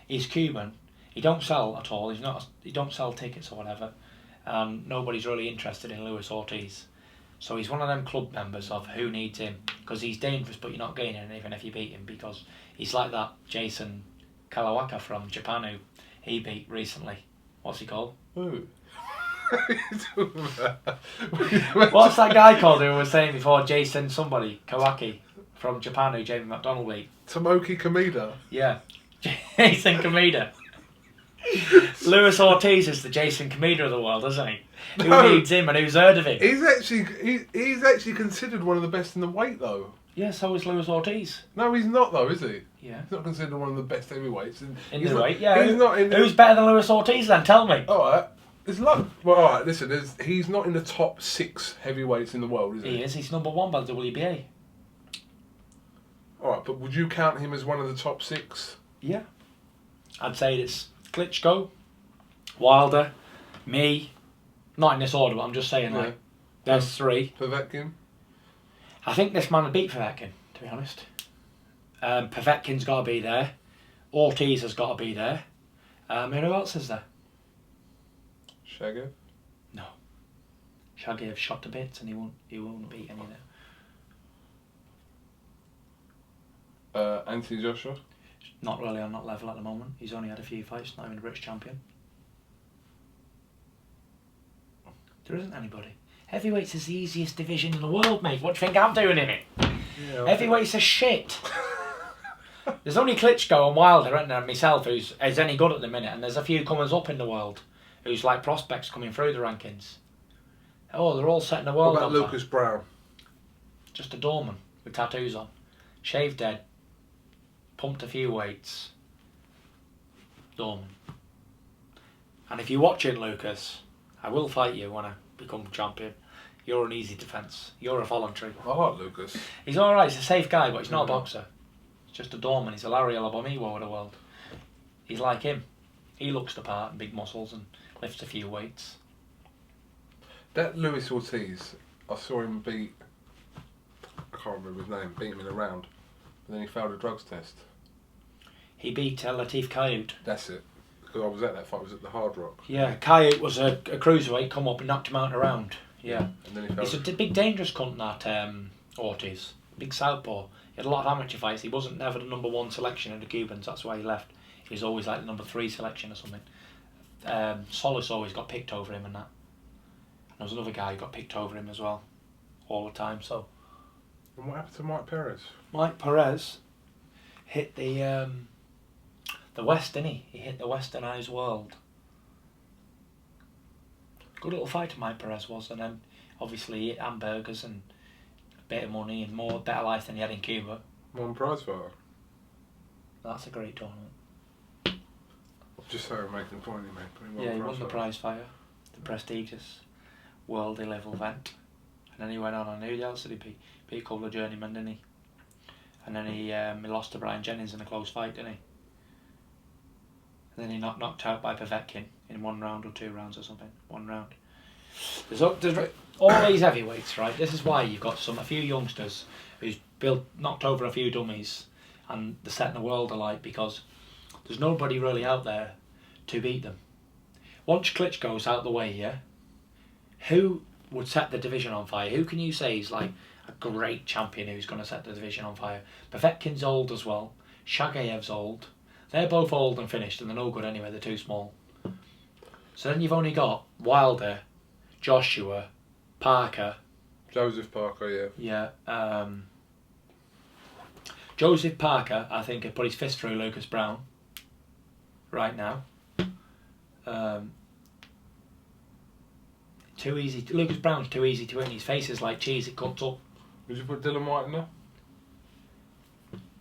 He's Cuban. He don't sell at all. He don't sell tickets or whatever. Nobody's really interested in Luis Ortiz. So he's one of them club members of who needs him, because he's dangerous, but you're not gaining anything if you beat him, because he's like that Jason Kalawaka from Japan who he beat recently. What's he called? Who? What's that guy called who was saying before? Jason somebody Kawaki from Japan who Jamie McDonald beat. Tomoki Kameda. Yeah, Jason Kameda. Luis Ortiz is the Jason Kameda of the world, isn't he? No. Who needs him and who's heard of him? He's actually considered one of the best in the weight though. Yeah, so is Luis Ortiz. No, he's not though, is he? Yeah. He's not considered one of the best heavyweights. In the weight, yeah. He's not in Who's better than Luis Ortiz then? Tell me. Alright. Alright, listen, he's not in the top 6 heavyweights in the world, is he? He is. He's number 1 by the WBA. Alright, but would you count him as one of the top 6? Yeah. I'd say it's Klitschko, Wilder, me. Not in this order, but I'm just saying, like, there's 3. Povetkin? I think this man would beat Povetkin, to be honest. Povetkin's got to be there. Ortiz has got to be there. And who else is there? Shagayev? No. Shagayev shot to bits and he won't beat any of them. Anthony Joshua? Not really on that level at the moment. He's only had a few fights, not even a British champion. There isn't anybody. Heavyweight's is the easiest division in the world, mate. What do you think I'm doing in it? Yeah, Heavyweight's a shit. There's only Klitschko and Wilder, isn't there, and myself, who's any good at the minute, and there's a few comers up in the world who's like prospects coming through the rankings. Oh, they're all setting the world What up. about Lucas Brown? Just a doorman with tattoos on. Shaved head. Pumped a few weights. Doorman. And if you're watching, Lucas, I will fight you when I become champion. You're an easy defence. You're a voluntary. I like Lucas. He's alright, he's a safe guy, but he's not a boxer. He's just a doorman. He's a Larry Alabomiwo of the world. He's like him. He looks the part, big muscles, and lifts a few weights. That Luis Ortiz, I saw him beat, I can't remember his name, beat him in a round, but then he failed a drugs test. He beat Latif Kayut. That's it. Because I was at that fight, I was at the Hard Rock. Yeah, Kayut was a cruiserweight, come up and knocked him out in a round. Yeah. And then he failed. He's a big dangerous cunt, that Ortiz. Big southpaw. He had a lot of amateur fights. He wasn't never the number 1 selection of the Cubans, that's why he left. He was always like the number 3 selection or something. Solis always got picked over him and that. And there was another guy who got picked over him as well. All the time, so. And what happened to Mike Perez? Mike Perez hit the West, didn't he? He hit the westernised world. Good little fighter Mike Perez was, and then obviously he hit hamburgers and a bit of money and better life than he had in Cuba. One prize fighter. That's a great tournament. Just so I'm making a point, He won the prize fighter, the prestigious worldly level event. And then he went on, and who else did he beat? Beat a couple of journeymen, didn't he? And then he lost to Brian Jennings in a close fight, didn't he? And then he knocked out by Povetkin in 1 round or 2 rounds or something. 1 round. There's all these heavyweights, right? This is why you've got a few youngsters who's knocked over a few dummies, and they're setting the world alight because there's nobody really out there to beat them. Once Klitschko's out of the way, yeah, who would set the division on fire? Who can you say is like a great champion who's going to set the division on fire? Povetkin's old as well. Shagayev's old. They're both old and finished, and they're no good anyway. They're too small. So then you've only got Wilder, Joshua, Parker. Joseph Parker, yeah. Yeah. Joseph Parker, I think, had put his fist through Lucas Brown right now. Too easy. Lucas Brown's too easy to win. His face is like cheese, it cuts up. Would you put Dylan White in there?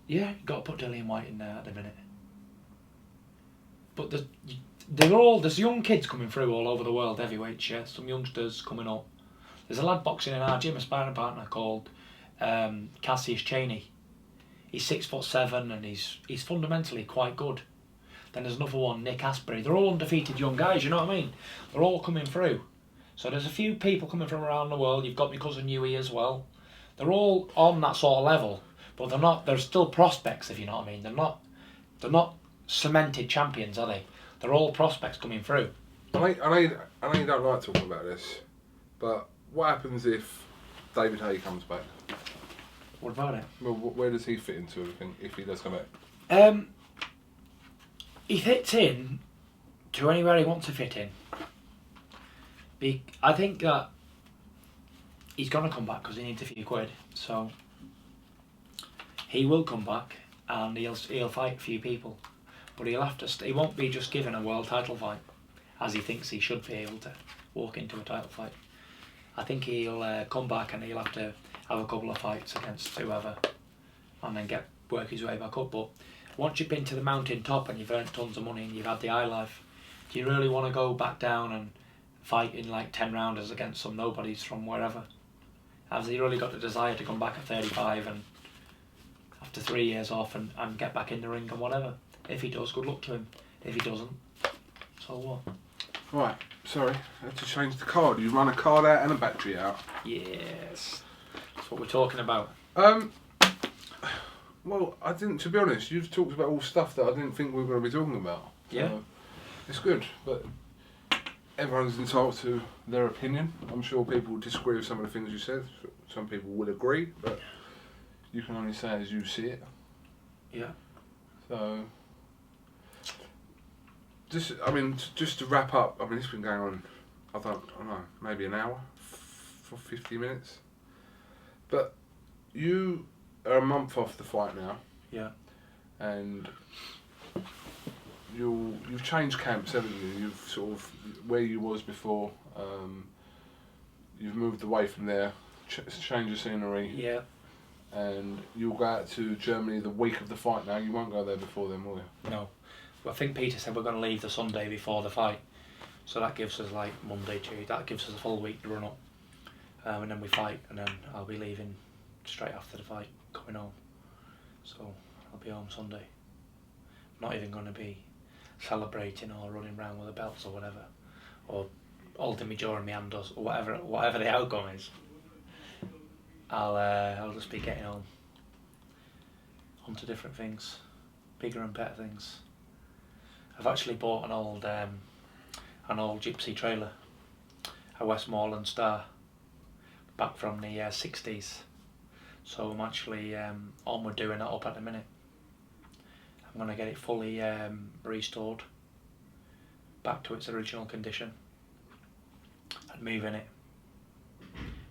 Yeah, you've got to put Dillian White in there at the minute. But there's young kids coming through all over the world, heavyweights, yeah. Some youngsters coming up. There's a lad boxing in our gym, a sparring partner called Cassius Cheney. He's 6'7" and he's fundamentally quite good. Then there's another one, Nick Asprey. They're all undefeated young guys, you know what I mean? They're all coming through. So there's a few people coming from around the world. You've got my cousin Yui as well. They're all on that sort of level, but they're still prospects, if you know what I mean. They're not cemented champions, are they? They're all prospects coming through. I know you don't like talking about this, but what happens if David Haye comes back? What about it? Well, where does he fit into everything if he does come back? He fits in to anywhere he wants to fit in. I think that he's going to come back because he needs a few quid. So he will come back and he'll fight a few people. But he'll have to. He won't be just given a world title fight, as he thinks he should be able to walk into a title fight. I think he'll come back and he'll have to have a couple of fights against whoever, and then work his way back up. But once you've been to the mountain top and you've earned tons of money and you've had the high life, do you really want to go back down and fight in like 10 rounders against some nobodies from wherever? Has he really got the desire to come back at 35 and after 3 years off and get back in the ring and whatever? If he does, good luck to him. If he doesn't, so what? Right, sorry, I had to change the card. You run a card out and a battery out. Yes, that's what we're talking about. Well, I didn't. To be honest, you've talked about all stuff that I didn't think we were going to be talking about. Yeah, it's good, but everyone's entitled to their opinion. I'm sure people will disagree with some of the things you said. Some people will agree, but you can only say as you see it. Yeah. So, just to wrap up, I mean, it's been going on, I don't know, maybe an hour, for 50 minutes. But you are a month off the fight now. Yeah. And you've changed camps, haven't you? You've sort of, where you was before, you've moved away from there, changed the scenery. Yeah. And you'll go out to Germany the week of the fight now. You won't go there before then, will you? No. Well, I think Peter said we're going to leave the Sunday before the fight. So that gives us like Monday, Tuesday. That gives us a full week to run up. And then we fight, and then I'll be leaving straight after the fight, coming home. So I'll be home Sunday. Not even going to be celebrating or running around with the belts or whatever. Or holding my jaw in my hand or whatever the outcome is. I'll just be getting on to different things, bigger and better things. I've actually bought an old gypsy trailer, a Westmoreland Star, back from the 60s. So I'm actually onward doing it up at the minute. I'm going to get it fully restored, back to its original condition, and move in it.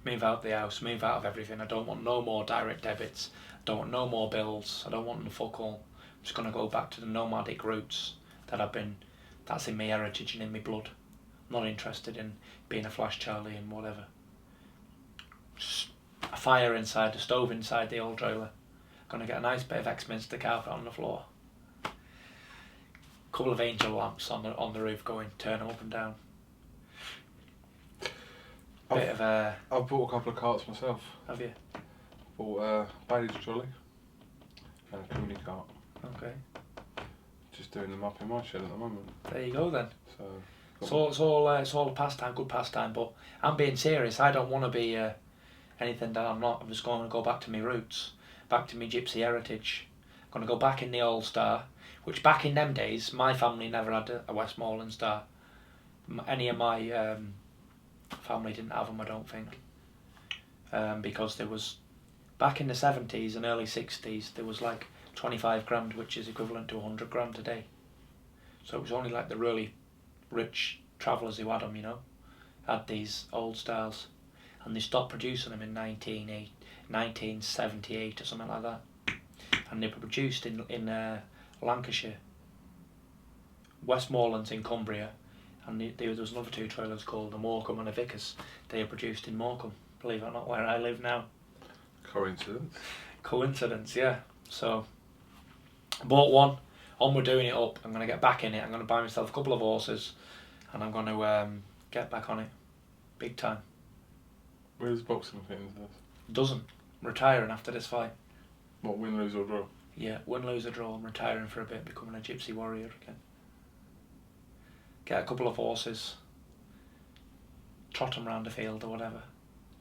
Move out the house, move out of everything. I don't want no more direct debits. I don't want no more bills. I don't want the fuck all. I'm just going to go back to the nomadic roots that's in my heritage and in my blood. I'm not interested in being a flash Charlie and whatever. Just a fire inside, a stove inside the old trailer. Going to get a nice bit of Exminster carpet on the floor. Couple of angel lamps on the roof going, turn them up and down. I've bought a couple of carts myself. Have you? Bought a Bailey's trolley and a Cooney cart. Okay. Just doing them up in my shed at the moment. There you go then. So it's all a pastime, good pastime. But I'm being serious. I don't want to be anything that I'm not. I'm just going to go back to my roots, back to my gypsy heritage. I'm going to go back in the old Star, which back in them days, my family never had a Westmoreland Star. Any of my family didn't have them, I don't think, because there was, back in the 70s and early 60s, there was like 25 grand, which is equivalent to 100 grand today. So it was only like the really rich travellers who had them, had these old Stars, and they stopped producing them in 1978 or something like that, and they were produced in Lancashire, Westmoreland's in Cumbria, and there was another two trailers called a Morecambe and a Vickers. They are produced in Morecambe, believe it or not, where I live now. Coincidence, yeah. So, bought one, we're doing it up. I'm going to get back in it. I'm going to buy myself a couple of horses, and I'm going to get back on it, big time. Where does boxing fit into this? Doesn't. Retiring after this fight. What, win, lose or draw? Yeah, win, lose or draw. I'm retiring for a bit, becoming a gypsy warrior again. Get a couple of horses, trot them round the field or whatever,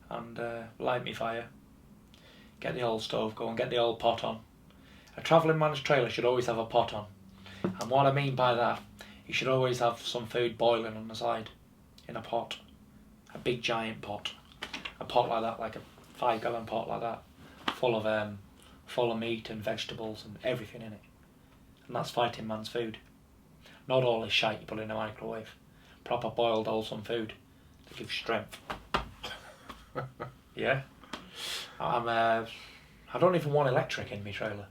and light me fire. Get the old stove going, get the old pot on. A travelling man's trailer should always have a pot on. And what I mean by that, you should always have some food boiling on the side, in a pot. A big giant pot. A pot like that, like a 5-gallon pot like that, full of meat and vegetables and everything in it. And that's fighting man's food. Not all this shite you put in a microwave. Proper boiled wholesome food that gives strength. Yeah. I don't even want electric in my trailer.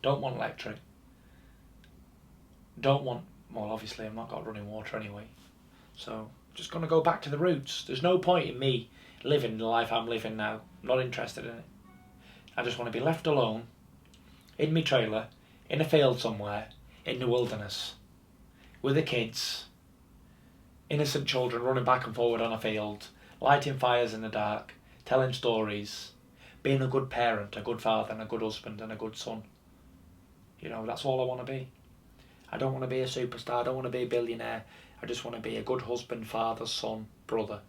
Don't want electric. Well, obviously I've not got running water anyway. So, just going to go back to the roots. There's no point in me living the life I'm living now. I'm not interested in it. I just want to be left alone, in my trailer, in a field somewhere, in the wilderness, with the kids, innocent children running back and forward on a field, lighting fires in the dark, telling stories, being a good parent, a good father and a good husband and a good son. That's all I want to be. I don't want to be a superstar, I don't want to be a billionaire. I just want to be a good husband, father, son, brother.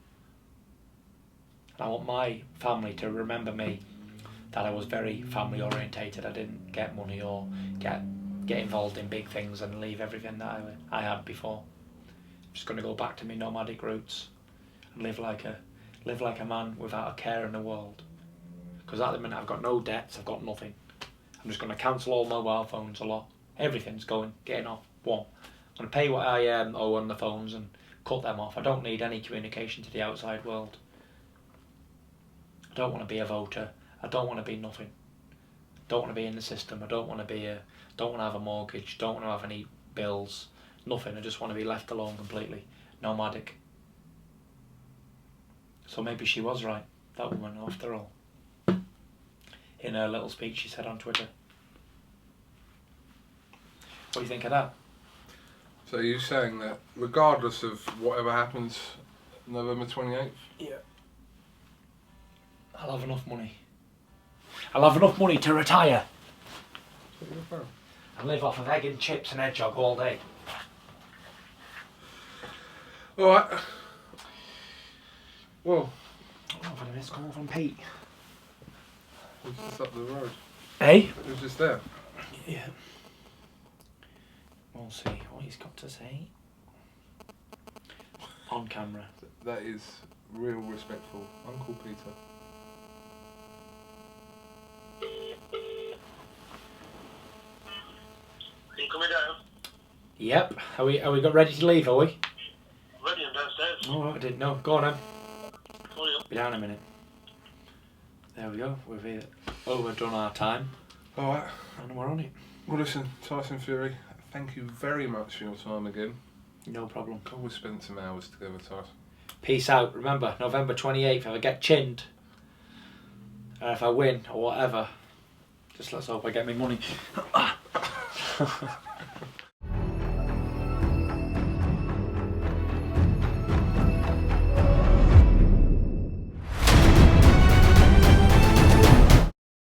And I want my family to remember me, that I was very family orientated. I didn't get money or get involved in big things and leave everything that I had before. I'm just going to go back to my nomadic roots and live like a man without a care in the world. Because at the minute I've got no debts, I've got nothing. I'm just going to cancel all mobile phones a lot. Everything's getting off. One. I'm going to pay what I owe on the phones and cut them off. I don't need any communication to the outside world. I don't want to be a voter. I don't want to be nothing. I don't want to be in the system. I don't want to have a mortgage. Don't want to have any bills. Nothing. I just want to be left alone completely. Nomadic. So maybe she was right, that woman, after all. In her little speech she said on Twitter. What do you think of that? So you're saying that regardless of whatever happens November 28th? Yeah. I'll have enough money. I'll have enough money to retire. What are you about? And live off of egg and chips and hedgehog all day. Alright. Well, I've had a missed call from Pete. who's just up the road? Hey? Who's just there? Yeah. We'll see what he's got to say. On camera. That is real respectful. Uncle Peter. You coming down? Yep. Are we got ready to leave, are we? Ready, I'm downstairs. Oh, I didn't know. Go on then. Call you. Be down in a minute. There we go. We've overdone our time Alright. and we're on it. Well listen, Tyson Fury, thank you very much for your time again. No problem. God, we spent some hours together, Tyson. Peace out. Remember, November 28th, if I get chinned, if I win or whatever, just let's hope I get my money.